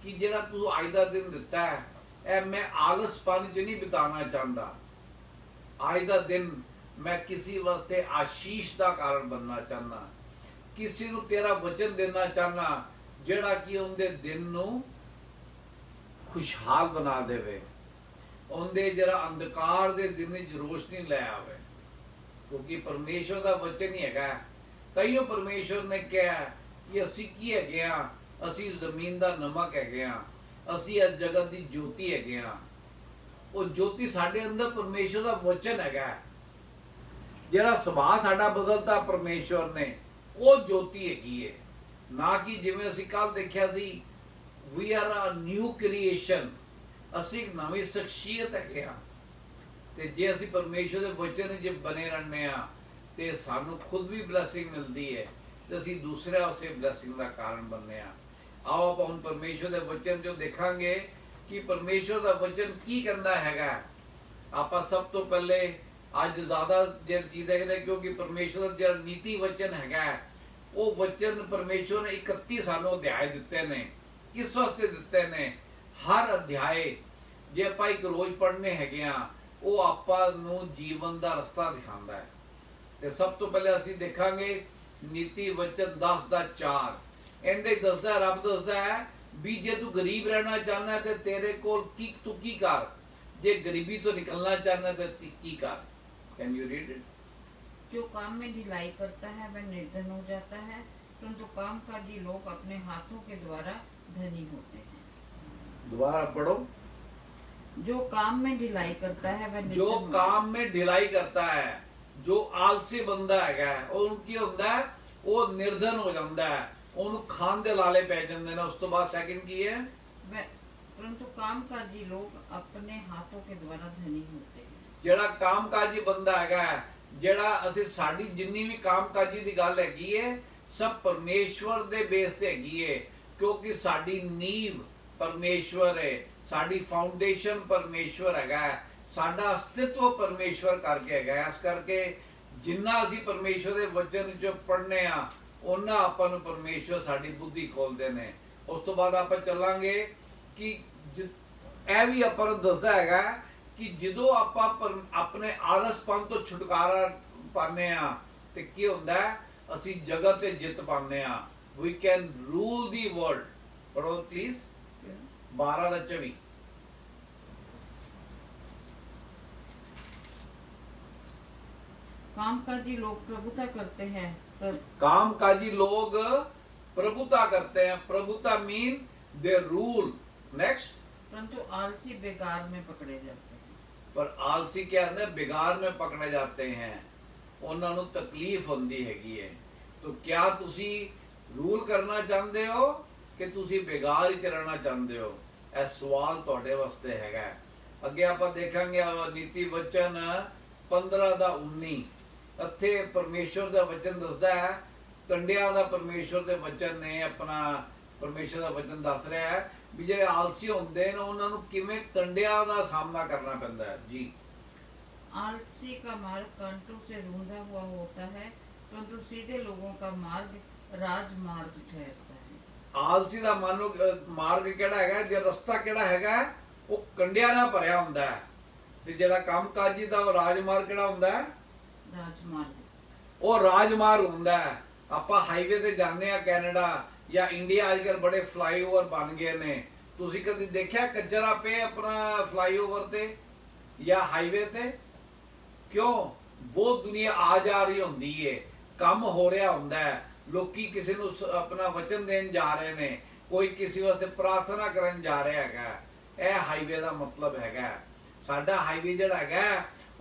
ਕਿ ਜਿਹੜਾ ਤੂੰ ਅੱਜ ਦਾ ਦਿਨ ਦਿੱਤਾ ਹੈ, ਇਹ ਮੈਂ ਆਲਸਪਨ 'ਚ ਨਹੀਂ ਬਿਤਾਉਣਾ ਚਾਹੁੰਦਾ। ਅੱਜ ਦਾ ਦਿਨ ਮੈਂ ਕਿਸੇ ਵਾਸਤੇ ਆਸ਼ੀਸ਼ ਦਾ ਕਾਰਨ ਬਣਨਾ ਚਾਹੁੰਦਾ, ਕਿਸੇ ਨੂੰ ਤੇਰਾ ਵਚਨ ਦੇਣਾ ਚਾਹੁੰਦਾ ਜਿਹੜਾ ਕਿ ਉਹਦੇ ਦਿਨ ਨੂੰ ਖੁਸ਼ਹਾਲ ਬਣਾ ਦੇਵੇ, ਉਹਦੇ ਜਿਹੜਾ ਅੰਧਕਾਰ ਦੇ ਦਿਨ ਵਿੱਚ ਰੋਸ਼ਨੀ ਲੈ ਆਵੇ। ਕਿਉਂਕਿ ਪਰਮੇਸ਼ਵਰ ਦਾ ਵਚਨ ਹੀ ਹੈਗਾ। ਤਾਈਓ ਪਰਮੇਸ਼ਵਰ ਨੇ ਕਿਹਾ ਕਿ ਅਸੀਂ ਕੀ ਹੈਗੇ ਆ? ਅਸੀਂ ਜ਼ਮੀਨ ਦਾ ਨਮਕ ਹੈਗੇ ਆ, ਅਸੀਂ ਇਸ ਜਗਤ ਦੀ ਜੋਤੀ ਹੈਗੇ ਆ। ਉਹ ਜੋਤੀ ਸਾਡੇ ਅੰਦਰ ਪਰਮੇਸ਼ਵਰ ਦਾ ਵਚਨ ਹੈਗਾ। ਜਿਹੜਾ ਸੁਭਾਅ ਸਾਡਾ ਬਦਲਤਾ ਪਰਮੇਸ਼ਵਰ ਨੇ, ਉਹ ਜੋਤੀ ਹੈਗੀ ਹੈ। ਨਾ ਕਿ ਜਿਵੇਂ ਅਸੀਂ ਕੱਲ ਦੇਖਿਆ ਸੀ, we are a new creation, ਅਸੀਂ ਇੱਕ ਨਵੀਂ ਸ਼ਖਸੀਅਤ ਹੈਗੇ ਆ। ਤੇ ਜੇ ਅਸੀਂ ਪਰਮੇਸ਼ਵਰ ਦੇ ਵਚਨ ਵਿੱਚ ਬਣੇ ਰਹਿੰਦੇ ਆ ਤੇ ਸਾਨੂੰ ਖੁਦ ਵੀ ਬਲੈਸਿੰਗ ਮਿਲਦੀ ਹੈ ਤੇ ਅਸੀਂ ਦੂਸਰਿਆਂ ਵਾਸਤੇ ਬਲੈਸਿੰਗ ਦਾ ਕਾਰਨ ਬਣਨੇ ਆ। ਆਓ ਆਪਾਂ ਹੁਣ ਪਰਮੇਸ਼ਵਰ ਦੇ ਵਚਨ ਜੋ ਦੇਖਾਂਗੇ ਕਿ ਪਰਮੇਸ਼ਵਰ ਦਾ ਵਚਨ ਕੀ ਕਹਿੰਦਾ ਹੈਗਾ। ਆਪਾਂ ਸਭ ਤੋਂ ਪਹਿਲੇ ਅੱਜ ਜ਼ਿਆਦਾ ਜਿਹੜੀ ਚੀਜ਼ ਹੈ, ਕਿਉਂਕਿ ਪਰਮੇਸ਼ਵਰ ਦਾ ਜਿਹੜਾ ਨੀਤੀ ਵਚਨ ਹੈਗਾ, ਉਹ ਵਚਨ ਪਰਮੇਸ਼ਵਰ ਨੇ 31 ਸਾਨੂੰ ਅਧਿਆਏ ਦਿੱਤੇ ਨੇ। ਕਿਸ ਵਾਸਤੇ ਦਿੱਤੇ ਨੇ? ਹਰ ਅਧਿਆਏ ਜੇ ਆਪਾਂ ਇੱਕ ਰੋਜ਼ ਪੜ੍ਹਨੇ ਹੈਗੇ ਆ, ਉਹ ਆਪਾਂ ਨੂੰ ਜੀਵਨ ਦਾ ਰਸਤਾ ਦਿਖਾਉਂਦਾ ਹੈ। ਤੇ ਸਭ ਤੋਂ ਪਹਿਲੇ ਅਸੀਂ ਦੇਖਾਂਗੇ ਨੀਤੀ ਵਚਨ 10:4। ਇਹਦੇ ਦੱਸਦਾ, ਰੱਬ ਦੱਸਦਾ ਹੈ ਵੀ ਜੇ ਤੂੰ ਗਰੀਬ ਰਹਿਣਾ ਚਾਹੁੰਦਾ ਤੇ ਤੇਰੇ ਕੋਲ ਤੂੰ ਕੀ ਕਰ, ਜੇ गरीबी तो निकलना चाहना तो की कर। Can you read it? जो काम में ढिलाई करता है वह निर्धन हो जाता है, परंतु कामकाजी लोग अपने हाथों के द्वारा धनी होते हैं। दोबारा पढ़ो। जो काम में ढिलाई करता है वह जो काम में ढिलाई करता है, जो आलसी बंदा है उनकी होता है वो निर्धन हो जाता है, ਉਹਨੂੰ ਖਾਣ ਦੇ ਲਾਲੇ ਪੈ ਜਾਂਦੇ ਨੇ। ਉਸ ਤੋਂ ਬਾਅਦ ਸੈਕਿੰਡ ਕੀ ਹੈ? परंतु कामकाजी लोग अपने हाथों के द्वारा धनी होते हैं। ਜਿਹੜਾ ਕਾਮਕਾਜੀ ਬੰਦਾ ਹੈਗਾ, ਜਿਹੜਾ ਅਸੀਂ ਸਾਡੀ ਜਿੰਨੀ ਵੀ ਕਾਮਕਾਜੀ ਦੀ ਗੱਲ ਹੈਗੀ ਹੈ ਸਭ ਪਰਮੇਸ਼ਵਰ ਦੇ ਬੇਸ ਤੇ ਹੈਗੀ ਹੈ, ਕਿਉਂਕਿ ਸਾਡੀ ਨੀਂਵ ਪਰਮੇਸ਼ਵਰ ਹੈ, ਸਾਡੀ ਫਾਊਂਡੇਸ਼ਨ ਪਰਮੇਸ਼ਵਰ ਹੈਗਾ, ਸਾਡਾ ਅਸਤਿਤਵ ਪਰਮੇਸ਼ਵਰ ਕਰਕੇ ਹੈਗਾ। ਇਸ ਕਰਕੇ ਜਿੰਨਾ ਅਸੀਂ ਪਰਮੇਸ਼ਵਰ ਦੇ ਵਚਨ ਚੋਂ ਪੜ੍ਹਨੇ ਆ ਉਹਨਾਂ ਆਪਾਂ ਨੂੰ ਪਰਮੇਸ਼ਵਰ ਸਾਡੀ ਬੁੱਧੀ ਖੋਲਦੇ ਨੇ। ਉਸ ਤੋਂ ਬਾਅਦ ਆਪਾਂ ਚੱਲਾਂਗੇ ਕਿ ਇਹ ਵੀ ਆਪਾਂ ਨੂੰ ਦੱਸਦਾ ਹੈਗਾ ਕਿ ਜਦੋਂ ਆਪਾਂ ਆਪਣੇ ਆਲਸਪਨ ਤੋਂ ਛੁਟਕਾਰਾ ਪਾਉਂਦੇ ਆ ਤੇ ਕੀ ਹੁੰਦਾ, ਅਸੀਂ ਜਗਤ ਤੇ ਜਿੱਤ ਪਾਉਂਦੇ ਆ। ਵੀ ਕੈਨ ਰੂਲ ਦੀ ਵਰਲਡ। ਪੜੋ ਪਲੀਜ਼ 12:24। कामकाजी लोग प्रभुता करते हैं। कामकाजी लोग प्रभुता करते हैं। प्रभुता मीन दे रूल। नेक्स्ट। परंतु आलसी बेगार में पकड़े जाते हैं। पर आलसी क्या है? बेगार में पकड़े जाते हैं। ਉਹਨਾਂ ਨੂੰ ਤਕਲੀਫ ਹੁੰਦੀ ਹੈਗੀ ਹੈ। तो क्या ਤੁਸੀਂ ਰੂਲ ਕਰਨਾ ਚਾਹੁੰਦੇ ਹੋ ਕਿ ਤੁਸੀਂ ਬੇਗਾਰ ਹੀ ਰਹਿਣਾ ਚਾਹੁੰਦੇ ਹੋ? ਇਹ ਸਵਾਲ ਤੁਹਾਡੇ ਵਾਸਤੇ ਹੈਗਾ। ਅੱਗੇ ਆਪਾਂ ਦੇਖਾਂਗੇ ਨੀਤੀ ਵਚਨ 15:19। ਇੱਥੇ ਪਰਮੇਸ਼ਵਰ ਦਾ ਵਚਨ ਦੱਸਦਾ ਹੈ, ਕੰਡਿਆਂ ਦਾ ਪਰਮੇਸ਼ਵਰ ਦੇ ਵਚਨ ਨੇ ਆਪਣਾ ਪਰਮੇਸ਼ਵਰ ਦਾ ਵਚਨ ਦੱਸ ਰਿਹਾ ਹੈ ਵੀ ਜਿਹੜੇ ਆਲਸੀ ਹੁੰਦੇ ਨੇ ਉਹਨਾਂ ਨੂੰ ਕਿਵੇਂ ਕੰਡਿਆਂ ਦਾ ਸਾਹਮਣਾ ਕਰਨਾ ਪੈਂਦਾ ਹੈ। ਜੀ। आलसी का मार्ग कांटों से रूंधा हुआ होता है, परंतु सीधे लोगों का मार्ग राजमार्ग ठहरता है। ਆਲਸੀ ਦਾ ਮਾਰਗ ਕਿਹੜਾ ਹੈਗਾ? ਜੇ ਰਸਤਾ ਕਿਹੜਾ ਹੈਗਾ ਉਹ ਕੰਡਿਆਂ ਨਾਲ ਭਰਿਆ ਹੁੰਦਾ ਹੈ, ਤੇ ਜਿਹੜਾ ਕੰਮਕਾਜੀ ਦਾ ਉਹ ਰਾਜਮਾਰਗ ਕਿਹੜਾ ਹੁੰਦਾ ਹੈ? राजमार्ग। ਉਹ ਰਾਜਮਾਰਗ ਹੁੰਦਾ ਹੈ। ਆਪਾਂ ਹਾਈਵੇ ਤੇ ਜਾਂਦੇ ਆ ਕੈਨੇਡਾ ਜਾਂ ਇੰਡੀਆ, ਅੱਜ ਕੱਲ੍ਹ ਬੜੇ ਫਲਾਈਓਵਰ ਬਣ ਗਏ ਨੇ। ਤੁਸੀਂ ਕਦੀ ਦੇਖਿਆ ਕਚਰਾ ਪਏ ਆਪਣਾ ਫਲਾਈਓਵਰ ਤੇ ਜਾਂ ਹਾਈਵੇ ਤੇ? ਕਿਉਂ? ਬਹੁਤ ਦੁਨੀਆ ਆ ਜਾ ਰਹੀ ਹੁੰਦੀ ਏ, ਕੰਮ ਹੋ ਰਿਹਾ ਹੁੰਦਾ ਹੈ, ਲੋਕੀ ਕਿਸੇ ਨੂੰ ਆਪਣਾ ਵਚਨ ਦੇਣ ਜਾ ਰਹੇ ਨੇ, ਕੋਈ ਕਿਸੇ ਵਾਸਤੇ ਪ੍ਰਾਰਥਨਾ ਕਰਨ ਜਾ ਰਿਹਾ ਹੈਗਾ। ਇਹ ਹਾਈਵੇ ਦਾ ਮਤਲਬ ਹੈਗਾ। ਸਾਡਾ ਹਾਈਵੇ ਜਿਹੜਾ ਹੈਗਾ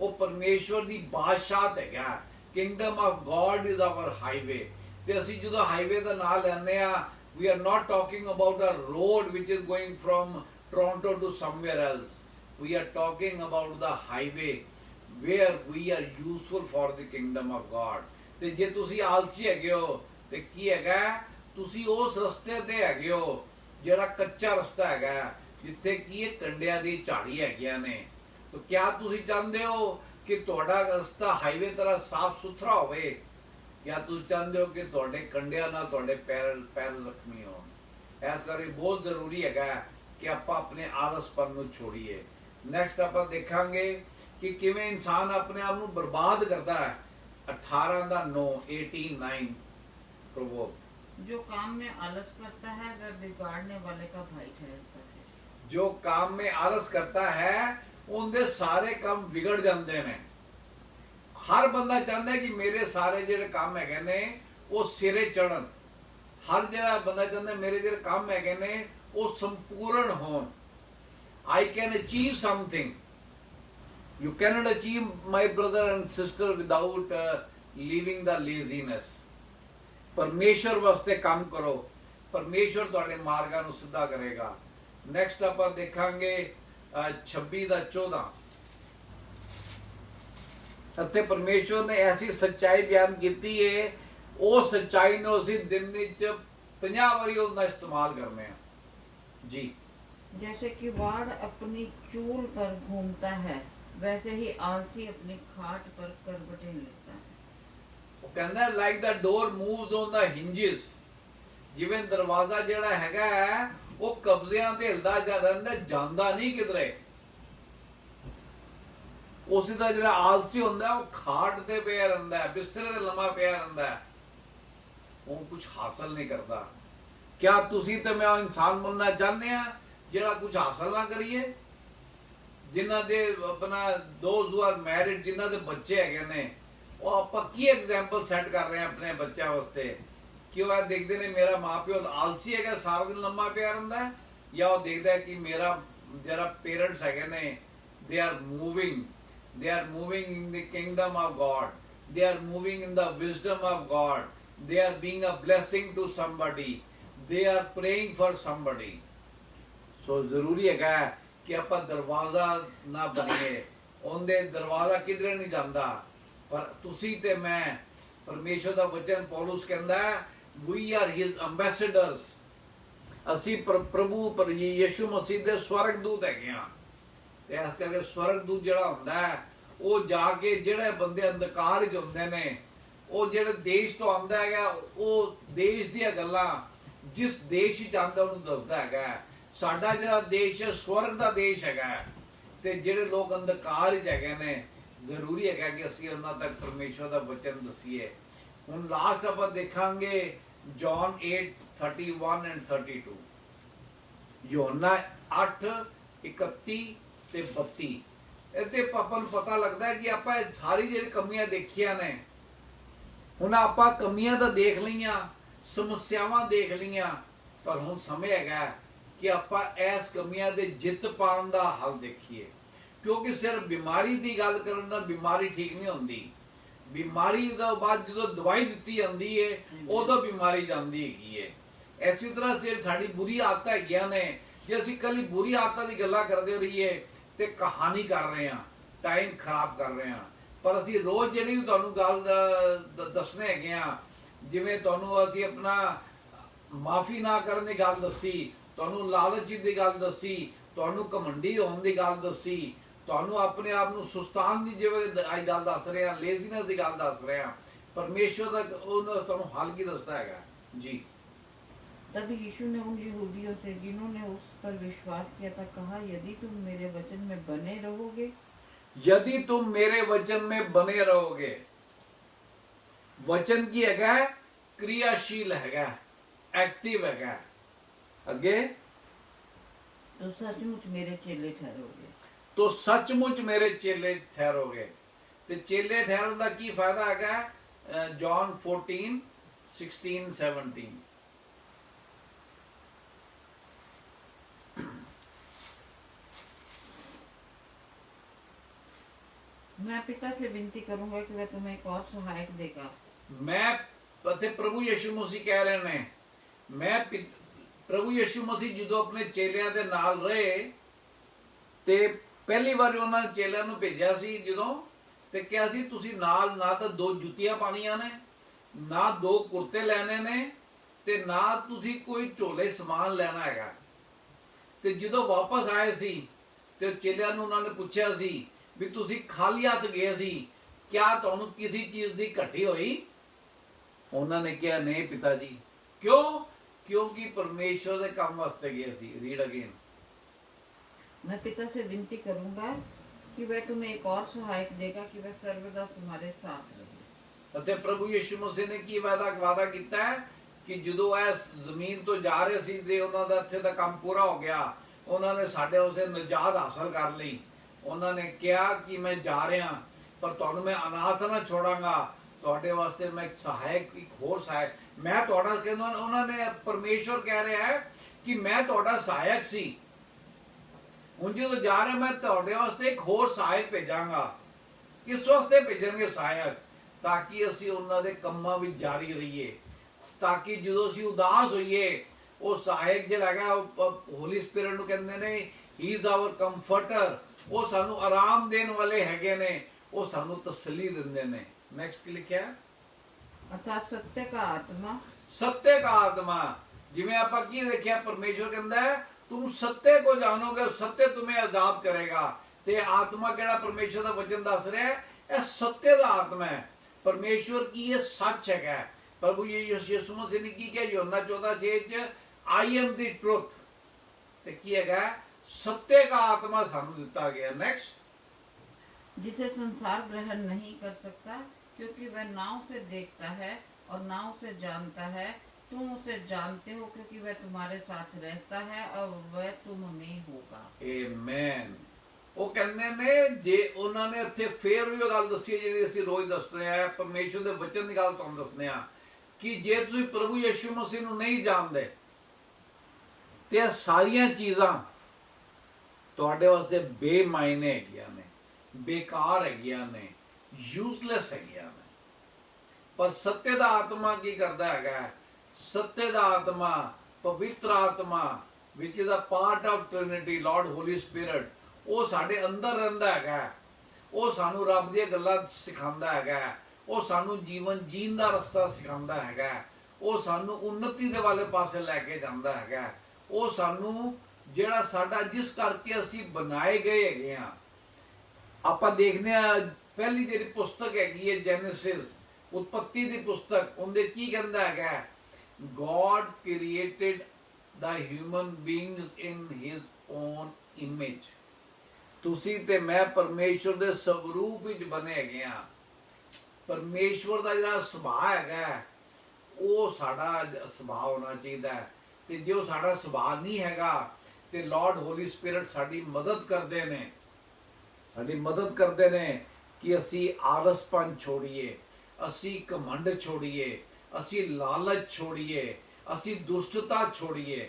ਉਹ ਪਰਮੇਸ਼ਵਰ ਦੀ ਬਾਦਸ਼ਾਹਤ ਹੈਗਾ। Kingdom of God is our highway. ਤੇ ਅਸੀਂ ਜਦੋਂ ਹਾਈਵੇ ਦਾ ਨਾਮ ਲੈਂਦੇ ਆ, we are not talking about a road which is going from Toronto to somewhere else. We are talking about the highway where we are useful for the kingdom of God. ਤੇ ਜੇ ਤੁਸੀਂ ਆਲਸੀ ਹੈਗੇ ਹੋ ਤੇ ਕੀ ਹੈਗਾ, ਤੁਸੀਂ ਉਸ ਰਸਤੇ ਤੇ ਹੈਗੇ ਹੋ ਜਿਹੜਾ ਕੱਚਾ ਰਸਤਾ ਹੈਗਾ, ਜਿੱਥੇ ਕੀ ਇਹ ਕੰਡਿਆਂ ਦੀ ਝਾੜੀ ਹੈਗੀਆਂ ਨੇ। ਤਾਂ ਕਿਆ ਤੁਸੀਂ ਚਾਹੁੰਦੇ ਹੋ ਕਿ ਤੁਹਾਡਾ ਰਸਤਾ ਹਾਈਵੇ ਤਰ੍ਹਾਂ ਸਾਫ਼ ਸੁਥਰਾ ਹੋਵੇ, ਜਾਂ ਤੁਸੀਂ ਚਾਹੁੰਦੇ ਹੋ ਕਿ ਤੁਹਾਡੇ ਕੰਡਿਆਂ ਨਾਲ ਤੁਹਾਡੇ ਪੈਰ ਜ਼ਖਮੀ ਹੋਣ? ਇਸ ਕਰਕੇ ਬਹੁਤ ਜ਼ਰੂਰੀ ਹੈਗਾ ਕਿ ਆਪਾਂ ਆਪਣੇ ਆਲਸਪਨ ਨੂੰ ਛੋੜੀਏ। ਨੈਕਸਟ ਆਪਾਂ ਦੇਖਾਂਗੇ ਕਿ ਕਿਵੇਂ ਇਨਸਾਨ ਆਪਣੇ ਆਪ ਨੂੰ ਬਰਬਾਦ ਕਰਦਾ ਹੈ। 18:9 ਪ੍ਰਵੋਬ। जो काम में आलस करता है वह बिगाड़ने वाले का भाई ठहरता है। जो काम में आलस करता है उनके सारे काम बिगड़ जाते हैं। हर बंदा चाहता है कि मेरे सारे ਜਿਹੜੇ ਕੰਮ ਹੈਗੇ ਨੇ ਉਹ ਸਿਰੇ ਚੜਨ। ਹਰ ਜਿਹੜਾ ਬੰਦਾ ਚਾਹੁੰਦਾ ਮੇਰੇ ਜਿਹੜੇ ਕੰਮ ਹੈਗੇ ਨੇ ਉਹ ਸੰਪੂਰਨ ਹੋਣ। I can achieve something. You cannot achieve, my brother and sister, without leaving the laziness. ਪਰਮੇਸ਼ਵਰ ਵਾਸਤੇ ਕੰਮ ਕਰੋ, ਪਰਮੇਸ਼ਵਰ ਤੁਹਾਡੇ ਮਾਰਗਾਂ ਨੂੰ ਸਿੱਧਾ ਕਰੇਗਾ। ਨੈਕਸਟ ਆਪਾਂ ਦੇਖਾਂਗੇ 26:14। ਅਤੇ ਪਰਮੇਸ਼ਵਰ ਨੇ ਐਸੀ ਸੱਚਾਈ ਬਿਆਨ ਕੀਤੀ ਹੈ, ਉਹ ਸੱਚਾਈ ਨੂੰ ਅਸੀਂ ਦਿਨ ਵਿੱਚ 50 ਵਾਰੀ ਉਹਦਾ ਇਸਤੇਮਾਲ ਕਰਨੇ ਆ ਜੀ। जैसे कि वाड़ अपनी चूल पर घूमता है वैसे ही आलसी अपनी खाट पर करवटें लेता है। ਉਹ ਕਹਿੰਦਾ like the door moves on the hinges. ਜਿਵੇਂ ਦਰਵਾਜ਼ਾ ਜਿਹੜਾ ਹੈਗਾ ਉਹ ਕਬਜ਼ਿਆਂ ਤੇ ਹਿਲਦਾ ਜਾ ਰਹਿੰਦਾ, ਜਾਂਦਾ ਨਹੀਂ ਕਿਧਰੇ। ਉਸੇ ਦਾ ਜਿਹੜਾ ਆਲਸੀ ਹੁੰਦਾ ਉਹ ਖਾਟ ਤੇ ਪਿਆ ਰਹਿੰਦਾ, ਬਿਸਤਰੇ ਤੇ ਲੰਮਾ ਪਿਆ ਰਹਿੰਦਾ, ਉਹ ਕੁਝ ਹਾਸਲ ਨਹੀਂ ਕਰਦਾ। ਕਿਆ ਤੁਸੀਂ ਤੇ ਮੈਂ ਉਹ ਇਨਸਾਨ ਬਣਨਾ ਚਾਹੁੰਦੇ ਆ ਜਿਹੜਾ ਕੁਝ ਹਾਸਲ ਨਾ ਕਰੀਏ? ਜਿਨ੍ਹਾਂ ਦੇ ਆਪਣਾ those who are married, ਜਿਨ੍ਹਾਂ ਦੇ ਬੱਚੇ ਹੈਗੇ ਨੇ, ਉਹ ਆਪਾਂ ਕੀ ਐਗਜ਼ਾਮਪਲ ਸੈੱਟ ਕਰ ਰਹੇ ਆ ਆਪਣੇ ਬੱਚਿਆਂ ਵਾਸਤੇ? ਕਿ ਉਹ ਦੇਖਦੇ ਨੇ ਮੇਰਾ ਮਾਪਿਓ ਆਲਸੀ ਹੈਗਾ, ਸਾਰਾ ਦਿਨ ਲੰਮਾ ਪਿਆ ਰਹਿੰਦਾ, ਜਾਂ ਉਹ ਦੇਖਦਾ ਕਿ ਮੇਰਾ ਜਿਹੜਾ ਪੇਰੈਂਟਸ ਹੈਗੇ ਨੇ they are moving in the kingdom of God, they are moving in the wisdom of God, they are being a blessing to somebody, they are praying for somebody. ਸੋ ਜ਼ਰੂਰੀ ਹੈਗਾ ਕਿ ਆਪਾਂ ਦਰਵਾਜ਼ਾ ਨਾ ਬਣੀਏ। ਉਹਦੇ ਦਰਵਾਜ਼ਾ ਕਿਧਰੇ ਨਹੀਂ ਜਾਂਦਾ, ਪਰ ਤੁਸੀਂ ਤੇ ਮੈਂ, ਪਰਮੇਸ਼ਵਰ ਦਾ ਵਚਨ ਪੌਲੁਸ ਕਹਿੰਦਾ we are his ambassadors। ਅਸੀਂ ਪ੍ਰਭੂ ਯਿਸੂ ਮਸੀਹ ਦੇ ਸਵਰਗਦੂਤ ਹੈਗੇ ਆ। ਤੇ ਇਸ ਕਰਕੇ ਸਵਰਗਦੂਤ ਜਿਹੜਾ ਹੁੰਦਾ ਉਹ ਜਾ ਕੇ ਜਿਹੜੇ ਬੰਦੇ ਅੰਧਕਾਰ ਵਿੱਚ ਹੁੰਦੇ ਨੇ, ਉਹ ਜਿਹੜੇ ਦੇਸ਼ ਤੋਂ ਆਉਂਦਾ ਹੈਗਾ, ਉਹ ਦੇਸ਼ ਦੀਆਂ ਗੱਲਾਂ ਜਿਸ ਦੇਸ਼ ਵਿੱਚ ਆਉਂਦਾ ਉਹਨੂੰ ਦੱਸਦਾ ਹੈਗਾ। ਸਾਡਾ ਜਿਹੜਾ ਦੇਸ਼ ਹੈ ਸਵਰਗ ਦਾ ਦੇਸ਼ ਹੈਗਾ, ਤੇ ਜਿਹੜੇ ਲੋਕ ਅੰਧਕਾਰ ਵਿੱਚ ਹੈਗੇ ਨੇ ਜ਼ਰੂਰੀ ਹੈਗਾ ਕਿ ਅਸੀਂ ਉਹਨਾਂ ਤੱਕ ਪਰਮੇਸ਼ਵਰ ਦਾ ਵਚਨ ਦਸੀਏ। ਹੁਣ ਲਾਸਟ ਆਪਾਂ ਦੇਖਾਂਗੇ ਜੌਨ 8:31 and 32। ਯੋਹੰਨਾ 8:31 ਤੇ 32। ਇਹਦੇ ਆਪਾਂ ਨੂੰ ਪਤਾ ਲੱਗਦਾ ਹੈ ਕਿ ਆਪਾਂ ਸਾਰੀ ਜਿਹੜੀ ਕਮੀਆਂ ਦੇਖੀਆਂ ਨੇ, ਹੁਣ ਆਪਾਂ ਕਮੀਆਂ ਤਾਂ ਦੇਖ ਲਈਆਂ, ਸਮੱਸਿਆਵਾਂ ਦੇਖ ਲਈਆਂ, ਪਰ ਹੁਣ ਸਮੇਂ ਹੈਗਾ ਕਿ ਆਪਾਂ ਇਸ ਕਮੀਆਂ ਦੇ ਜਿੱਤ ਪਾਉਣ ਦਾ ਹੱਲ ਦੇਖੀਏ। ਕਿਉਂਕਿ ਸਿਰਫ ਬਿਮਾਰੀ ਦੀ ਗੱਲ ਕਰਨ ਨਾਲ ਬਿਮਾਰੀ ਠੀਕ ਨਹੀਂ ਹੁੰਦੀ। ਬਿਮਾਰੀ ਦਾ ਬਾਅਦ ਜਦੋਂ ਦਵਾਈ ਦਿੱਤੀ ਜਾਂਦੀ ਹੈ ਉਦੋਂ ਬਿਮਾਰੀ ਜਾਂਦੀ ਹੈਗੀ ਹੈ। ਇਸੇ ਤਰ੍ਹਾਂ ਜੇ ਸਾਡੀ ਬੁਰੀ ਆਦਤਾਂ ਹੈਗੀਆਂ ਨੇ, ਜੇ ਅਸੀਂ ਕੱਲੀ ਬੁਰੀ ਆਦਤਾਂ ਦੀ ਗੱਲਾਂ ਕਰਦੇ ਰਹੀਏ ਤੇ ਕਹਾਣੀ ਕਰ ਰਹੇ ਹਾਂ, ਟਾਈਮ ਖਰਾਬ ਕਰ ਰਹੇ ਹਾਂ। ਪਰ ਅਸੀਂ ਰੋਜ਼ ਜਿਹੜੀ ਤੁਹਾਨੂੰ ਗੱਲ ਦੱਸਣੇ ਹੈਗੇ ਆ, ਜਿਵੇਂ ਤੁਹਾਨੂੰ ਅਸੀਂ ਆਪਣਾ ਮਾਫੀ ਨਾ ਕਰਨ ਦੀ ਗੱਲ ਦੱਸੀ, ਤੁਹਾਨੂੰ ਲਾਲਚ ਦੀ ਗੱਲ ਦੱਸੀ, ਤੁਹਾਨੂੰ ਘਮੰਡੀ ਹੋਣ ਦੀ ਗੱਲ ਦੱਸੀ, ਤੁਹਾਨੂੰ ਆਪਣੇ ਆਪ ਨੂੰ ਸੁਸਤਾਨ ਦੀ ਜਿਵੇਂ ਗੱਲ ਦੱਸ ਰਹੇ ਹਾਂ, ਲੇਜ਼ੀਨੈਸ ਦੀ ਗੱਲ ਦੱਸ ਰਹੇ ਹਾਂ। ਪਰਮੇਸ਼ਵਰ ਦਾ ਉਹਨੂੰ ਤੁਹਾਨੂੰ ਹੱਲ ਕੀ ਦੱਸਦਾ ਹੈਗਾ ਜੀ। तब यीशु ने उन यहूदियों से जिन्होंने उस पर विश्वास किया था कहा, यदि तुम मेरे वचन में बने रहोगे, यदि तुम मेरे वचन में बने रहोगे। वचन की हैगा क्रियाशील हैगा, एक्टिव हैगा। अगे तो सचमुच मेरे चेले ठहरोगे। तो सचमुच मेरे चेले ठहरोगे। ਤੇ ਚੇਲੇ ਠਹਿਰਨ ਦਾ ਕੀ ਫਾਇਦਾ ਹੈਗਾ? ਜੌਨ 14 16 17। मैं पिता से विनती करूंगा कि वह तुम्हें एक और सहायक देगा। मैं ਅਤੇ ਪ੍ਰਭੂ ਯਿਸੂ ਮਸੀਹ ਕਹਿ ਰਹੇ ਨੇ, ਪ੍ਰਭੂ ਯਿਸੂ ਮਸੀਹ ਜਦੋਂ ਆਪਣੇ ਚੇਲਿਆਂ ਦੇ ਨਾਲ ਰਹੇ ਤੇ ਪਹਿਲੀ ਵਾਰ ਉਹਨਾਂ ਨੇ ਚੇਲਿਆਂ ਨੂੰ ਭੇਜਿਆ ਸੀ ਜਦੋਂ, ਤੇ ਕਿਹਾ ਸੀ ਤੁਸੀਂ ਨਾਲ ਨਾ ਤਾਂ 2 ਜੁੱਤੀਆਂ ਪਾਣੀਆਂ ਨੇ, ਨਾ 2 ਕੁਰਤੇ ਲੈਣੇ ਨੇ, ਤੇ ਨਾ ਤੁਸੀਂ ਕੋਈ ਝੋਲੇ ਸਮਾਨ ਲੈਣਾ ਹੈਗਾ। ਤੇ ਜਦੋਂ ਵਾਪਸ ਆਏ ਸੀ ਤੇ ਚੇਲਿਆਂ ਨੂੰ ਉਹਨਾਂ ਨੇ ਪੁੱਛਿਆ ਸੀ ਵੀ ਤੁਸੀਂ ਖਾਲੀ ਹੱਥ ਗਏ ਸੀ, ਕਿਆ ਤੁਹਾਨੂੰ ਕਿਸੇ ਚੀਜ਼ ਦੀ ਘਟੀ ਹੋਈ? ਉਹਨਾਂ ਨੇ ਕਿਹਾ ਨਹੀਂ ਪਿਤਾ ਜੀ। ਕਿਉਂ? ਕਿਉਂਕਿ ਪਰਮੇਸ਼ਵਰ ਦੇ ਕੰਮ ਵਾਸਤੇ ਗਏ ਸੀ। Read again. मैं पिता से विनती करूंगा कि वह तुम्हें एक और सहायक देगा कि वह सर्वदा तुम्हारे साथ रहे। ਅਤੇ ਪ੍ਰਭੂ ਯਿਸੂ ਮਸੀਹ ਨੇ ਕੀ ਵਾਅਦਾ ਕੀਤਾ ਹੈ ਕਿ ਜਦੋਂ ਇਸ ਜ਼ਮੀਨ ਤੋਂ ਜਾ ਰਹੇ ਸੀ ਤੇ ਉਹਨਾਂ ਦਾ ਇੱਥੇ ਦਾ ਕੰਮ ਪੂਰਾ ਹੋ ਗਿਆ, ਉਹਨਾਂ ਨੇ ਸਾਡੇ ਉਸੇ ਨਜਾਤ ਹਾਸਲ ਕਰ ਲਈ। ਉਹਨਾਂ ਨੇ ਕਿਹਾ ਕਿ ਮੈਂ ਜਾ ਰਿਹਾ ਪਰ ਤੁਹਾਨੂੰ ਮੈਂ ਅਨਾਥ ਨਾ ਛੋੜਾਂਗਾ, ਤੁਹਾਡੇ ਵਾਸਤੇ ਮੈਂ ਇੱਕ ਸਹਾਇਕ, ਇੱਕ ਹੋਰ ਸਹਾਇਕ, ਮੈਂ ਤੁਹਾਡਾ ਕਹਿੰਦਾ। ਉਹਨਾਂ ਨੇ ਪਰਮੇਸ਼ਵਰ ਕਹਿ ਰਿਹਾ ਹੈ ਕਿ ਮੈਂ ਤੁਹਾਡਾ ਸਹਾਇਕ ਸੀ, ਹੁਣ ਜਦੋਂ ਜਾ ਰਿਹਾ ਮੈਂ ਤੁਹਾਡੇ ਵਾਸਤੇ ਇੱਕ ਹੋਰ ਸਹਾਇਕ ਭੇਜਾਂਗਾ। ਕਿਸ ਵਾਸਤੇ ਭੇਜਣਗੇ ਸਹਾਇਕ? ਤਾਂ ਕਿ ਅਸੀਂ ਉਹਨਾਂ ਦੇ ਕੰਮਾਂ ਵਿੱਚ ਜਾਰੀ ਰਹੀਏ, ਤਾਂ ਕਿ ਜਦੋਂ ਅਸੀਂ ਉਦਾਸ ਹੋਈਏ ਉਹ ਸਹਾਇਕ ਜਿਹੜਾ ਹੈਗਾ ਹੋਲੀ ਸਪਿਰਿਟ ਨੂੰ ਕਹਿੰਦੇ ਨੇ ਹੀ ਇਜ਼ ਆਵਰ ਕੰਫਰਟਰ, ਉਹ ਸਾਨੂੰ ਆਰਾਮ ਦੇਣ ਵਾਲੇ ਹੈਗੇ ਨੇ, ਉਹ ਸਾਨੂੰ ਤਸੱਲੀ ਦਿੰਦੇ ਨੇ। नेक्स्ट की लिखा है अर्थात सत्य का आत्मा। सत्य का आत्मा जिवें आपां की देखिया परमेश्वर कहंदा है तुम सत्य को जानोगे, सत्य तुम्हें आजाद करेगा। ते आत्मा केड़ा परमेश्वर दा वचन दस रहा है, यह सत्य दा आत्मा है। परमेश्वर की ये सच है। प्रभु यीशु मसीह ने की किया? यूहन्ना 14:6 आई एम द ट्रुथ। ते की है? सत्य का आत्मा सानू दिता गया। नेक्स्ट। जिसे संसार ग्रहण नहीं कर सकता क्योंकि वह ना उसे देखता है और ना उसे जानता है। तुम उसे जानते हो क्योंकि वह तुम्हारे साथ रहता है और वह तुम में होगा। आमेन। ਉਹ ਕਹਿੰਦੇ ਨੇ ਜੇ ਉਹਨਾਂ ਨੇ ਇੱਥੇ ਫੇਰ ਵੀ ਉਹ ਗੱਲ ਦੱਸੀ ਹੈ ਜਿਹੜੀ ਅਸੀਂ ਰੋਜ਼ ਦੱਸਦੇ ਆ, ਪਰਮੇਸ਼ਰ ਦੇ ਵਚਨ ਦੀ ਗੱਲ ਤੁਹਾਨੂੰ ਦੱਸਦੇ ਆ ਕਿ ਜੇ ਤੁਸੀਂ ਪ੍ਰਭੂ ਯਿਸੂ ਮਸੀਹ ਨੂੰ ਨਹੀਂ ਜਾਣਦੇ ਤੇ ਇਹ ਸਾਰੀਆਂ ਚੀਜ਼ਾਂ ਤੁਹਾਡੇ ਵਾਸਤੇ ਬੇਮਾਇਨੇ ਹੈਗੀਆਂ ਨੇ, ਬੇਕਾਰ ਹੈਗੀਆਂ ਨੇ, ਯੂਜ਼ਲੈਸ ਹੈਗੀਆਂ ਨੇ। ਪਰ ਸੱਤੇ ਦਾ ਆਤਮਾ ਕੀ ਕਰਦਾ ਹੈਗਾ? ਸੱਤੇ ਦਾ ਆਤਮਾ, ਪਵਿੱਤਰ ਆਤਮਾ which is a part of Trinity, Lord Holy Spirit, ਉਹ ਸਾਡੇ ਅੰਦਰ ਰਹਿੰਦਾ ਹੈਗਾ। ਉਹ ਸਾਨੂੰ ਰੱਬ ਦੀਆਂ ਗੱਲਾਂ ਸਿਖਾਉਂਦਾ ਹੈਗਾ, ਉਹ ਸਾਨੂੰ ਜੀਵਨ ਜੀਣ ਦਾ ਰਸਤਾ ਸਿਖਾਉਂਦਾ ਹੈਗਾ, ਉਹ ਸਾਨੂੰ ਉન્નਤੀ ਦੇ ਵਾਲੇ ਪਾਸੇ ਲੈ ਕੇ ਜਾਂਦਾ ਹੈਗਾ। ਉਹ ਸਾਨੂੰ ਜਿਹੜਾ ਸਾਡਾ ਜਿਸ ਕਰਕੇ ਅਸੀਂ ਬਣਾਏ ਗਏ ਹੈਗੇ ਆ। ਆਪਾਂ ਦੇਖਦੇ ਆ ਪਹਿਲੀ ਜਿਹੜੀ ਪੁਸਤਕ ਹੈਗੀ ਹੈ ਜੈਨੇਸਿਸ, ਉਤਪੱਤੀ ਦੀ ਪੁਸਤਕ, ਉਹਦੇ ਕੀ ਕਹਿੰਦਾ ਹੈਗਾ? God created the human beings in his own image। ਤੁਸੀਂ ਤੇ ਮੈਂ ਪਰਮੇਸ਼ਵਰ ਦੇ ਸਵਰੂਪ ਵਿੱਚ ਬਣੇ ਹੈਗੇ ਆ। ਪਰਮੇਸ਼ਵਰ ਦਾ ਜਿਹੜਾ ਸੁਭਾਅ ਹੈਗਾ ਉਹ ਸਾਡਾ ਸੁਭਾਅ ਹੋਣਾ ਚਾਹੀਦਾ ਹੈ। ਤੇ ਜੇ ਉਹ ਸਾਡਾ ਸੁਭਾਅ ਨਹੀਂ ਹੈਗਾ ਤੇ ਲਾਰਡ ਹੋਲੀ ਸਪਿਰਿਟ ਸਾਡੀ ਮਦਦ ਕਰਦੇ ਨੇ, ਸਾਡੀ ਮਦਦ ਕਰਦੇ ਨੇ ਕਿ ਅਸੀਂ ਆਲਸਪਨ ਛੋੜੀਏ, ਅਸੀਂ ਘਮੰਡ ਛੋੜੀਏ, ਅਸੀਂ ਲਾਲਚ ਛੋੜੀਏ, ਅਸੀਂ ਦੁਸ਼ਟਤਾ ਛੋੜੀਏ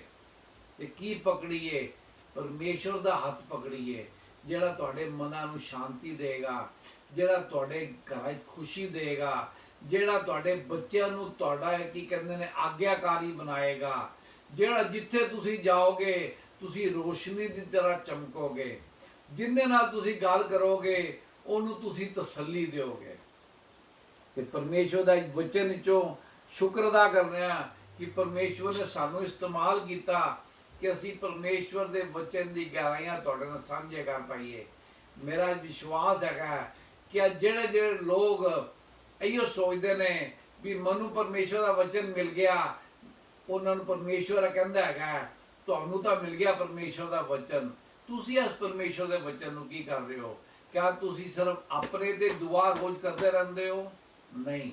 ਤੇ ਕੀ ਪਕੜੀਏ? ਪਰਮੇਸ਼ਵਰ ਦਾ ਹੱਥ ਪਕੜੀਏ ਜਿਹੜਾ ਤੁਹਾਡੇ ਮਨਾਂ ਨੂੰ ਸ਼ਾਂਤੀ ਦੇਗਾ, ਜਿਹੜਾ ਤੁਹਾਡੇ ਘਰਾਂ 'ਚ ਖੁਸ਼ੀ ਦੇਗਾ, ਜਿਹੜਾ ਤੁਹਾਡੇ ਬੱਚਿਆਂ ਨੂੰ ਤੁਹਾਡਾ ਕੀ ਕਹਿੰਦੇ ਨੇ ਆਗਿਆਕਾਰੀ ਬਣਾਏਗਾ, ਜਿਹੜਾ ਜਿੱਥੇ ਤੁਸੀਂ ਜਾਓਗੇ ਤੁਸੀਂ ਰੋਸ਼ਨੀ ਦੀ ਤਰ੍ਹਾਂ ਚਮਕੋਗੇ, ਜਿੰਨੇ ਨਾਲ ਤੁਸੀਂ ਗੱਲ ਕਰੋਗੇ ਉਹਨੂੰ ਤੁਸੀਂ ਤਸੱਲੀ ਦਿਓਗੇ। ਤੇ ਪਰਮੇਸ਼ਵਰ ਦਾ ਵਚਨ ਵਿੱਚੋਂ ਸ਼ੁਕਰ ਅਦਾ ਕਰਨੇ ਆ ਕਿ ਪਰਮੇਸ਼ਵਰ ਨੇ ਸਾਨੂੰ ਇਸਤੇਮਾਲ ਕੀਤਾ ਕਿ ਅਸੀਂ ਪਰਮੇਸ਼ਵਰ ਦੇ ਵਚਨ ਦੀ ਗਹਿਰਾਈਆਂ ਤੁਹਾਡੇ ਨਾਲ ਸਾਂਝੇ ਕਰ ਪਾਈਏ। ਮੇਰਾ ਵਿਸ਼ਵਾਸ ਹੈਗਾ ਕਿ ਜਿਹੜੇ ਜਿਹੜੇ ਲੋਕ ਇਹੋ ਸੋਚਦੇ ਨੇ ਵੀ ਮੈਨੂੰ ਪਰਮੇਸ਼ਵਰ ਦਾ ਵਚਨ ਮਿਲ ਗਿਆ, ਉਹਨਾਂ ਨੂੰ ਪਰਮੇਸ਼ਵਰ ਕਹਿੰਦਾ ਹੈਗਾ ਤੁਹਾਨੂੰ ਤਾਂ ਮਿਲ ਗਿਆ ਪਰਮੇਸ਼ਵਰ ਦਾ ਵਚਨ, ਤੁਸੀਂ ਇਸ ਪਰਮੇਸ਼ਵਰ ਦੇ ਵਚਨ ਨੂੰ ਕੀ ਕਰ ਰਹੇ ਹੋ? ਕਿਆ ਤੁਸੀਂ ਸਿਰਫ ਆਪਣੇ ਤੇ ਦੁਆ ਰੋਜ਼ ਕਰਦੇ ਰਹਿੰਦੇ ਹੋ? ਨਹੀਂ,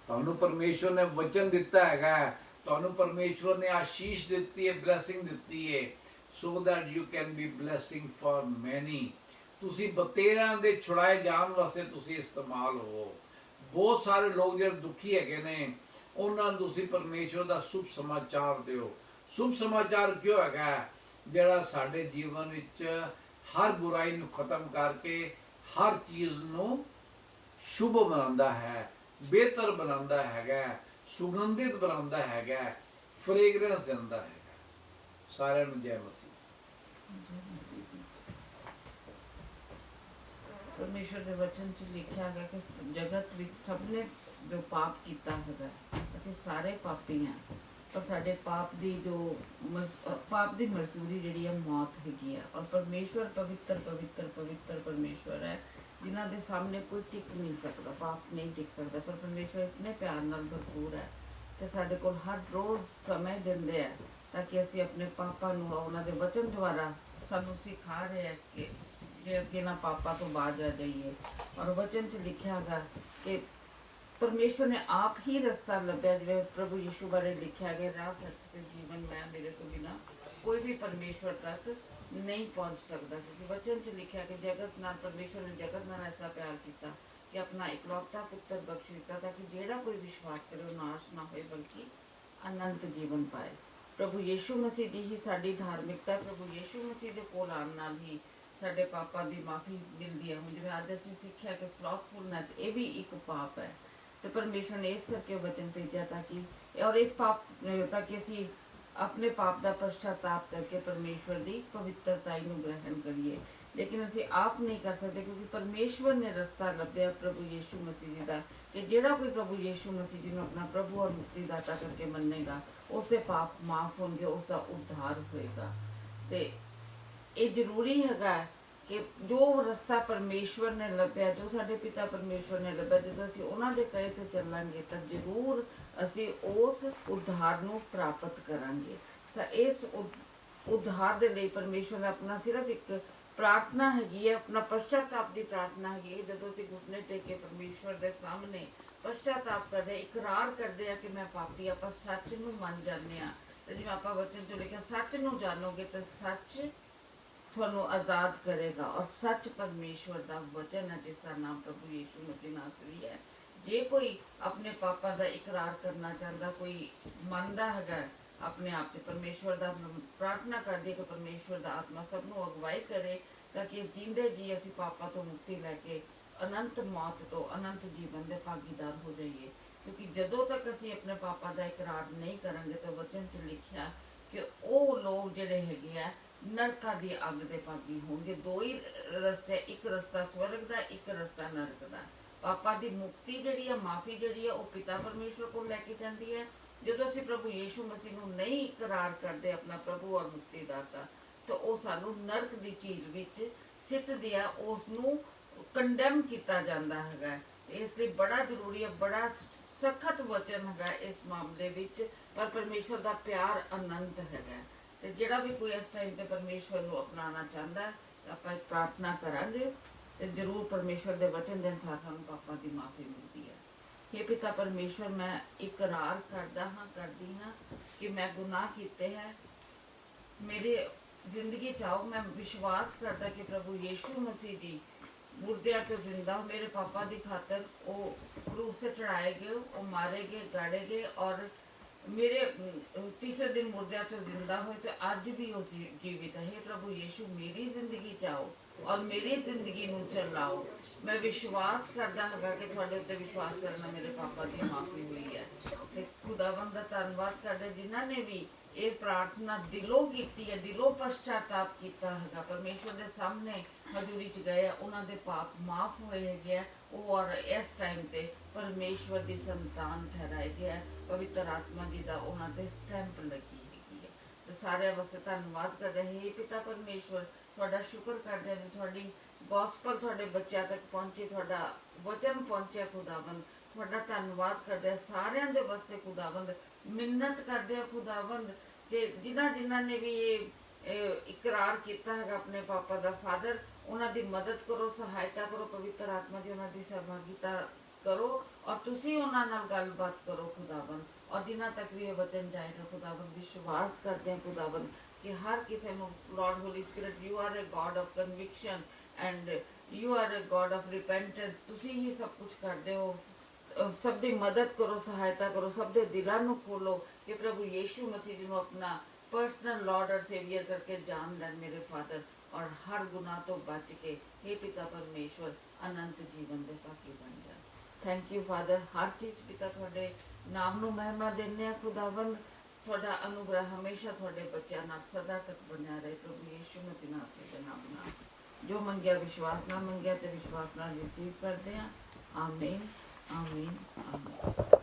ਤੁਹਾਨੂੰ ਪਰਮੇਸ਼ਵਰ ਨੇ ਵਚਨ ਦਿੱਤਾ ਹੈਗਾ, ਤੁਹਾਨੂੰ ਪਰਮੇਸ਼ਵਰ ਨੇ ਆਸ਼ੀਸ਼ ਦਿੱਤੀ ਹੈ, ਬਲੇਸਿੰਗ ਦਿੱਤੀ ਹੈ, so that you can be blessing for many। ਤੁਸੀਂ ਬਤੇਰਿਆਂ ਦੇ ਛੁਡਾਏ ਜਾਣ ਵਾਸਤੇ ਤੁਸੀਂ ਇਸਤੇਮਾਲ ਹੋ। ਬਹੁਤ ਸਾਰੇ ਲੋਕ ਜਿਹੜੇ ਦੁਖੀ ਹੈਗੇ ਨੇ ਉਹਨਾਂ ਨੂੰ ਤੁਸੀਂ ਪਰਮੇਸ਼ਵਰ ਦਾ ਸ਼ੁਭ ਸਮਾਚਾਰ ਦਿਓ। ਸ਼ੁਭ ਸਮਾਚਾਰ ਕਿਉਂ ਹੈਗਾ? ਜਿਹੜਾ ਸਾਡੇ ਜੀਵਨ ਵਿੱਚ ਹਰ ਬੁਰਾਈ ਨੂੰ ਖਤਮ ਕਰਕੇ ਹਰ ਚੀਜ਼ ਨੂੰ ਸ਼ੁਭ ਬਣਾਉਂਦਾ ਹੈ, ਬਿਹਤਰ ਬਣਾਉਂਦਾ ਹੈਗਾ, ਸੁਗੰਧਿਤ ਬਣਾਉਂਦਾ ਹੈਗਾ, ਫ੍ਰੇਗਰੈਂਸ ਦਿੰਦਾ ਹੈਗਾ। ਸਾਰਿਆਂ ਨੂੰ ਜੈ ਮਸੀਹ। ਪਰਮੇਸ਼ਵਰ ਦੇ ਵਚਨ 'ਚ ਲਿਖਿਆ ਗਿਆ ਕਿ ਜਗਤ ਵਿੱਚ ਸਭ ਨੇ ਜੋ ਪਾਪ ਕੀਤਾ ਹੈਗਾ, ਅਸੀਂ ਸਾਰੇ ਪਾਪੀ ਹਾਂ, ਪਰ ਸਾਡੇ ਪਾਪ ਦੀ ਪਾਪ ਦੀ ਮਜ਼ਦੂਰੀ ਜਿਹੜੀ ਹੈ ਮੌਤ ਹੈਗੀ ਆ। ਔਰ ਪਰਮੇਸ਼ਵਰ ਪਵਿੱਤਰ ਪਵਿੱਤਰ ਪਵਿੱਤਰ ਪਰਮੇਸ਼ਵਰ ਹੈ, ਜਿਨ੍ਹਾਂ ਦੇ ਸਾਹਮਣੇ ਕੋਈ ਟਿਕ ਨਹੀਂ ਸਕਦਾ, ਪਾਪ ਨਹੀਂ ਟਿਕ ਸਕਦਾ। ਪਰ ਪਰਮੇਸ਼ਵਰ ਇਤਨੇ ਪਿਆਰ ਨਾਲ ਭਰਪੂਰ ਹੈ ਕਿ ਸਾਡੇ ਕੋਲ ਹਰ ਰੋਜ਼ ਸਮੇਂ ਦਿੰਦੇ ਆ ਤਾਂ ਕਿ ਅਸੀਂ ਆਪਣੇ ਪਾਪਾਂ ਨੂੰ ਉਹਨਾਂ ਦੇ ਵਚਨ ਦੁਆਰਾ ਸਾਨੂੰ ਸਿਖਾ ਰਹੇ ਹੈ ਕਿ ਜੇ ਅਸੀਂ ਇਹਨਾਂ ਪਾਪਾਂ ਤੋਂ ਬਾਜ ਆ ਜਾਈਏ। ਔਰ ਵਚਨ 'ਚ ਲਿਖਿਆ ਹੈਗਾ ਕਿ ਪਰਮੇਸ਼ਵਰ ਨੇ ਆਪ ਹੀ ਰਸਤਾ ਲੱਭਿਆ, ਜਿਵੇਂ ਪ੍ਰਭੂ ਯਿਸੂ ਬਾਰੇ ਲਿਖਿਆ ਗਿਆ, ਰਾਹ ਸੱਚ ਤੇ ਜੀਵਨ ਮੈਂ, ਮੇਰੇ ਤੋਂ ਬਿਨਾਂ ਕੋਈ ਵੀ ਪਰਮੇਸ਼ਵਰ ਤੱਕ ਨਹੀਂ ਪਹੁੰਚ ਸਕਦਾ। ਕਿਉਂਕਿ ਵਚਨ 'ਚ ਲਿਖਿਆ ਕਿ ਜਗਤ ਨਾਲ ਪਰਮੇਸ਼ਵਰ ਨੇ ਜਗਤ ਨਾਲ ਐਸਾ ਪਿਆਰ ਕੀਤਾ ਕਿ ਆਪਣਾ ਇਕਲੌਤਾ ਪੁੱਤਰ ਬਖਸ਼ ਦਿੱਤਾ ਤਾਂ ਕਿ ਜਿਹੜਾ ਕੋਈ ਵਿਸ਼ਵਾਸ ਕਰੇ ਉਹ ਨਾਸ਼ ਨਾ ਹੋਏ ਬਲਕਿ ਅਨੰਤ ਜੀਵਨ ਪਾਏ। ਪ੍ਰਭੂ ਯਿਸੂ ਮਸੀਹ ਦੀ ਹੀ ਸਾਡੀ ਧਾਰਮਿਕਤਾ, ਪ੍ਰਭੂ ਯਿਸੂ ਮਸੀਹ ਦੇ ਕੋਲ ਆਉਣ ਨਾਲ ਹੀ ਸਾਡੇ ਪਾਪਾਂ ਦੀ ਮਾਫੀ ਮਿਲਦੀ ਹੈ। ਹੁਣ ਜਿਵੇਂ ਅੱਜ ਅਸੀਂ ਸਿੱਖਿਆ ਕਿ ਸਲੋਥਫੁਲਨੈਸ ਇਹ ਵੀ ਇੱਕ ਪਾਪ ਹੈ, ਤੇ ਪਰਮੇਸ਼ਵਰ ਨੇ ਇਸ ਕਰਕੇ ਵਚਨ ਭੇਜਿਆ ਤਾਂ ਕਿ ਔਰ ਇਸ ਪਾਪ ਤਾਂ ਕਿ ਅਸੀਂ ਆਪਣੇ ਪਾਪ ਦਾ ਪਛਤਾਤਾਪ ਕਰਕੇ ਪਰਮੇਸ਼ਵਰ ਦੀ ਪਵਿੱਤਰਤਾ ਨੂੰ ਗ੍ਰਹਿਣ ਕਰੀਏ। ਲੇਕਿਨ ਅਸੀਂ ਆਪ ਨਹੀਂ ਕਰ ਸਕਦੇ ਕਿਉਂਕਿ ਪਰਮੇਸ਼ਵਰ ਨੇ ਰਸਤਾ ਲੱਭਿਆ ਪ੍ਰਭੂ ਯਿਸੂ ਮਸੀਹ ਜੀ ਦਾ ਕਿ ਜਿਹੜਾ ਕੋਈ ਪ੍ਰਭੂ ਯਿਸੂ ਮਸੀਹ ਜੀ ਨੂੰ ਆਪਣਾ ਪ੍ਰਭੂ ਔਰ ਮੁਕਤੀਦਾਤਾ ਕਰਕੇ ਮੰਨੇਗਾ ਉਸ ਦੇ ਪਾਪ ਮਾਫ ਹੋਣਗੇ, ਉਸ ਦਾ ਉद्धार ਹੋਏਗਾ। ਤੇ ਇਹ ਜ਼ਰੂਰੀ ਹੈਗਾ ਕਿ ਜੋ ਰਸਤਾ ਪਰਮੇਸ਼ਵਰ ਨੇ ਲੱਭਿਆ, ਜੋ ਸਾਡੇ ਪਿਤਾ ਪਰਮੇਸ਼ਵਰ ਨੇ ਲੱਭਿਆ, ਜਦੋਂ ਅਸੀਂ ਉਹਨਾਂ ਦੇ ਕਹੇ ਤੇ ਚੱਲਾਂਗੇ ਤਾਂ ਜ਼ਰੂਰ ਅਸੀਂ ਉਸ ਉद्धार ਨੂੰ ਪ੍ਰਾਪਤ ਕਰਾਂਗੇ। ਤਾਂ ਇਸ ਉद्धार ਦੇ ਲਈ ਪਰਮੇਸ਼ਵਰ ਦਾ ਆਪਣਾ ਸਿਰਫ ਇੱਕ ਪ੍ਰਾਰਥਨਾ ਹੈਗੀ ਹੈ, ਆਪਣਾ ਪਛਤਾਤਾਪ ਦੀ ਪ੍ਰਾਰਥਨਾ ਹੈਗੀ ਹੈ। ਜਦੋਂ ਅਸੀਂ ਘੁਟਨੇ ਟੇਕ ਕੇ ਪਰਮੇਸ਼ਵਰ ਦੇ ਸਾਹਮਣੇ ਪਛਤਾਤਾਪ ਕਰਦੇ, ਇਕਰਾਰ ਕਰਦੇ ਆ ਕਿ ਮੈਂ ਪਾਪੀ, ਆਪਾਂ ਸੱਚ ਨੂੰ ਮੰਨ ਜਾਂਦੇ ਆ। ਤੇ ਜਿਵੇਂ ਆਪਾਂ ਵਚਨ 'ਚ ਲਿਖਿਆ, ਸੱਚ ਨੂੰ ਜਾਣੋਗੇ ਤਾਂ ਸੱਚ ਤੁਹਾਨੂੰ ਆਜ਼ਾਦ ਕਰੇਗਾ। ਔਰ ਸੱਚ ਪਰਮੇਸ਼ਵਰ ਦਾ ਵਚਨ ਹੈ ਜਿਸ ਦਾ ਨਾਮ ਪ੍ਰਭੂ ਯਿਸੂ ਮਸੀਹ ਨਾਸਰੀ ਹੈ। ਜੇ ਕੋਈ ਆਪਣੇ ਪਾਪਾਂ ਦਾ ਇਕਰਾਰ ਕਰਨਾ ਚਾਹੁੰਦਾ, ਕੋਈ ਮੰਨਦਾ ਹੈਗਾ ਆਪਣੇ ਆਪ 'ਚ, ਪਰਮੇਸ਼ਵਰ ਦਾ ਪ੍ਰਾਰਥਨਾ ਕਰਦੇ ਕਿ ਪਰਮੇਸ਼ਵਰ ਦਾ ਆਤਮਾ ਸਭ ਨੂੰ ਅਗਵਾਈ ਕਰੇ ਤਾਂ ਕਿ ਜੀਂਦੇ ਜੀ ਅਸੀਂ ਪਾਪਾਂ ਤੋਂ ਮੁਕਤੀ ਲੈ ਕੇ ਅਨੰਤ ਮੌਤ ਤੋਂ ਅਨੰਤ ਜੀਵਨ ਦੇ ਭਾਗੀਦਾਰ ਹੋ ਜਾਈਏ। ਕਿਉਂਕਿ ਜਦੋਂ ਤੱਕ ਅਸੀਂ ਆਪਣੇ ਪਾਪਾਂ ਦਾ ਇਕਰਾਰ ਨਹੀਂ ਕਰਾਂਗੇ ਤਾਂ ਵਚਨ 'ਚ ਲਿਖਿਆ ਕਿ ਉਹ ਲੋਕ ਜਿਹੜੇ ਹੈਗੇ ਆ ਨਰਕਾਂ ਦੀ ਅੱਗ ਦੇ ਭਾਗੀ ਹੋਣਗੇ। ਦੋ ਹੀ ਰਸਤੇ, ਇੱਕ ਰਸਤਾ ਸਵਰਗ ਦਾ, ਇੱਕ ਰਸਤਾ ਨਰਕ ਦਾ। ਪਾਪਾਂ ਦੀ ਮੁਕਤੀ ਜਿਹੜੀ ਹੈ, ਮਾਫੀ ਜਿਹੜੀ ਹੈ, ਉਹ ਪਿਤਾ ਪਰਮੇਸ਼ਵਰ ਕੋਲ ਲੈ ਕੇ ਜਾਂਦੀ ਹੈ। ਜਦੋਂ ਅਸੀਂ ਪ੍ਰਭੂ ਯਿਸੂ ਮਸੀਹ ਨੂੰ ਨਹੀਂ ਇਕਰਾਰ ਕਰਦੇ ਆਪਣਾ ਪ੍ਰਭੂ ਔਰ ਮੁਕਤੀਦਾਤਾ, ਤਾਂ ਉਹ ਸਾਨੂੰ ਨਰਕ ਦੀ ਝੀਲ ਵਿੱਚ ਸਿੱਟਦੇ ਆ, ਉਸ ਨੂੰ ਕੰਡੈਮ ਕੀਤਾ ਜਾਂਦਾ ਹੈਗਾ। ਤੇ ਇਸ ਲਈ ਬੜਾ ਜ਼ਰੂਰੀ ਹੈ, ਬੜਾ ਸਖਤ ਵਚਨ ਹੈਗਾ ਇਸ ਮਾਮਲੇ ਵਿੱਚ, ਪਰ ਪਰਮੇਸ਼ਵਰ ਦਾ ਪਿਆਰ ਅਨੰਤ ਹੈਗਾ। ਤੇ ਜਿਹੜਾ ਵੀ ਕੋਈ ਇਸ ਟਾਈਮ ਤੇ ਪਰਮੇਸ਼ਵਰ ਨੂੰ ਅਪਣਾਉਣਾ ਚਾਹੁੰਦਾ ਹੈ, ਆਪਾਂ ਇੱਕ ਪ੍ਰਾਰਥਨਾ ਕਰਾਂਗੇ ਤੇ ਜ਼ਰੂਰ ਪਰਮੇਸ਼ਵਰ ਦੇ ਵਚਨ ਦੇ ਅਨੁਸਾਰ ਸਾਨੂੰ ਪਾਪਾਂ ਦੀ ਮਾਫੀ ਮਿਲਦੀ ਹੈ। हे ਪਿਤਾ ਪਰਮੇਸ਼ਵਰ, ਮੈਂ ਇਕਰਾਰ ਕਰਦੀ ਹਾਂ ਕਿ ਮੈਂ ਗੁਨਾਹ ਕੀਤੇ ਹੈ, ਮੇਰੇ ਜ਼ਿੰਦਗੀ 'ਚ ਆਓ। ਮੈਂ ਵਿਸ਼ਵਾਸ ਕਰਦਾ ਕਿ ਪ੍ਰਭੂ ਯਿਸੂ ਮਸੀਹ ਜੀ ਮੁਰਦਿਆਂ ਤੋਂ ਜ਼ਿੰਦਾ, ਮੇਰੇ ਪਾਪਾਂ ਦੀ ਖਾਤਰ ਉਹ ਕਰੂਸ ਤੇ ਚੜਾਏ ਗਏ, ਉਹ ਮਾਰੇ ਗਏ, ਗਾੜੇ ਗਏ ਔਰ ਮੇਰੇ ਤੀਸਰੇ ਦਿਨ ਮੁਰਦਿਆਂ ਤੋਂ ਜ਼ਿੰਦਾ ਹੋਏ ਤੇ ਅੱਜ ਵੀ ਉਹ ਜੀਵਿਤ ਹੈ। ਪ੍ਰਭੂ ਯਿਸੂ ਮੇਰੀ ਜ਼ਿੰਦਗੀ 'ਚ ਆਓ ਔਰ ਮੇਰੀ ਜ਼ਿੰਦਗੀ ਨੂੰ ਚਲਾਓ। ਮੈਂ ਵਿਸ਼ਵਾਸ ਕਰਦਾ ਹੈਗਾ ਕਿ ਤੁਹਾਡੇ ਉੱਤੇ ਵਿਸ਼ਵਾਸ ਕਰਨਾ ਮੇਰੇ ਪਾਪਾਂ ਦੀ ਮਾਫੀ ਹੋਈ ਹੈ। ਤੇ ਖੁਦਾਵੰਦ ਦਾ ਧੰਨਵਾਦ ਕਰਦੇ ਜਿਨ੍ਹਾਂ ਨੇ ਵੀ ਇਹ ਪ੍ਰਾਰਥਨਾ ਦਿਲੋਂ ਕੀਤੀ ਹੈ, ਦਿਲੋਂ ਪਛਤਾਤਾਪ ਕੀਤਾ ਹੈਗਾ, ਪਰਮੇਸ਼ਵਰ ਦੇ ਸਾਹਮਣੇ ਹਜ਼ੂਰੀ 'ਚ ਗਏ, ਉਹਨਾਂ ਦੇ ਪਾਪ ਮਾਫ ਹੋਏ ਹੈਗੇ ਆ, ਉਹ ਔਰ ਇਸ ਟਾਈਮ ਤੇ ਪਰਮੇਸ਼ਵਰ ਦੀ ਸੰਤਾਨ ਠਹਿਰਾਏ ਗਿਆ। ਪਵਿੱਤਰ ਆਤਮਾ ਜੀ ਦਾ ਉਹਨਾਂ ਤੇ ਸਟੈਂਪ ਲੱਗੀ ਹੈਗੀ ਹੈ। ਤੇ ਸਾਰਿਆਂ ਵਾਸਤੇ ਧੰਨਵਾਦ ਕਰਦੇ ਹਾਂ। ਪਿਤਾ ਪਰਮੇਸ਼ਵਰ, ਤੁਹਾਡਾ ਸ਼ੁਕਰ ਕਰਦੇ ਹਾਂ ਤੁਹਾਡੀ ਗੋਸਪਲ ਤੁਹਾਡੇ ਬੱਚਿਆਂ ਤੱਕ ਪਹੁੰਚੀ, ਤੁਹਾਡਾ ਵਚਨ ਪਹੁੰਚਿਆ ਖੁਦਾਵੰਦ। ਤੁਹਾਡਾ ਧੰਨਵਾਦ ਕਰਦੇ ਹਾਂ ਸਾਰਿਆਂ ਦੇ ਵਾਸਤੇ ਖੁਦਾਵੰਦ। ਮਿੰਨਤ ਕਰਦੇ ਹਾਂ ਖੁਦਾਵੰਦ ਕਿ ਜਿਨ੍ਹਾਂ ਨੇ ਵੀ ਇਹ ਇਕਰਾਰ ਕੀਤਾ ਹੈਗਾ ਆਪਣੇ ਪਾਪਾ ਦਾ, ਫਾਦਰ ਉਹਨਾਂ ਦੀ ਮਦਦ ਕਰੋ, ਸਹਾਇਤਾ ਕਰੋ, ਪਵਿੱਤਰ ਆਤਮਾ ਦੀ ਉਹਨਾਂ ਦੀ ਸਹਿਭਾਗਿਤਾ ਕਰੋ ਔਰ ਤੁਸੀਂ ਉਹਨਾਂ ਨਾਲ ਗੱਲਬਾਤ ਕਰੋ ਖੁਦਾਵੰਦ। ਔਰ ਜਿਨ੍ਹਾਂ ਤੱਕ ਵੀ ਇਹ ਵਚਨ ਜਾਏਗਾ ਖੁਦਾਵੰਦ, ਵਿਸ਼ਵਾਸ ਕਰਦੇ ਹਾਂ ਖੁਦਾਵੰਦ ਕਿ ਹਰ ਕਿਸੇ ਨੂੰ, Lord Holy Spirit, you are a God of conviction, and you are a God of repentance. ਤੁਸੀਂ ਹੀ ਸਭ ਕੁਝ ਕਰਦੇ ਹੋ। ਸਭ ਦੀ ਮਦਦ ਕਰੋ, ਸਹਾਇਤਾ ਕਰੋ, ਸਭ ਦੇ ਦਿਲਾਂ ਨੂੰ ਖੋਲੋ ਕਿ ਪ੍ਰਭੂ ਯੀਸ਼ੂ ਮਸੀਹ ਜੀ ਨੂੰ ਆਪਣਾ ਪਰਸਨਲ ਲਾਰਡ ਔਰ ਸੇਵੀਅਰ ਕਰਕੇ ਜਾਣ ਲੈਣ ਮੇਰੇ ਫਾਦਰ, ਔਰ ਹਰ ਗੁਨਾਹ ਤੋਂ ਬਚ ਕੇ हे ਪਿਤਾ ਪਰਮੇਸ਼ਵਰ ਅਨੰਤ ਜੀਵਨ ਦੇ ਭਾਗੀ ਬਣ ਜਾਣ। Thank you father. ਹਰ ਚੀਜ਼ ਪਿਤਾ ਤੁਹਾਡੇ ਨਾਮ ਨੂੰ ਮਹਿਮਾ ਦਿੰਦੇ ਆ ਖੁਦਾਵੰਦ। ਤੁਹਾਡਾ ਅਨੁਗ੍ਰਹ ਹਮੇਸ਼ਾ ਤੁਹਾਡੇ ਬੱਚਿਆਂ ਨਾਲ ਸਦਾ ਤੱਕ ਬਣਿਆ ਰਹੇ ਪ੍ਰਭੂ ਯੀਸ਼ੂ ਮਸੀਹ ਦੇ ਨਾਮ ਨਾਲ। ਜੋ ਮੰਗਿਆ ਵਿਸ਼ਵਾਸ ਨਾਲ ਮੰਗਿਆ ਤੇ ਵਿਸ਼ਵਾਸ ਨਾਲ ਰਿਸੀਵ ਕਰਦੇ ਆ। ਆਮੀਨ ਆਮੀਨ ਆਮੀਨ।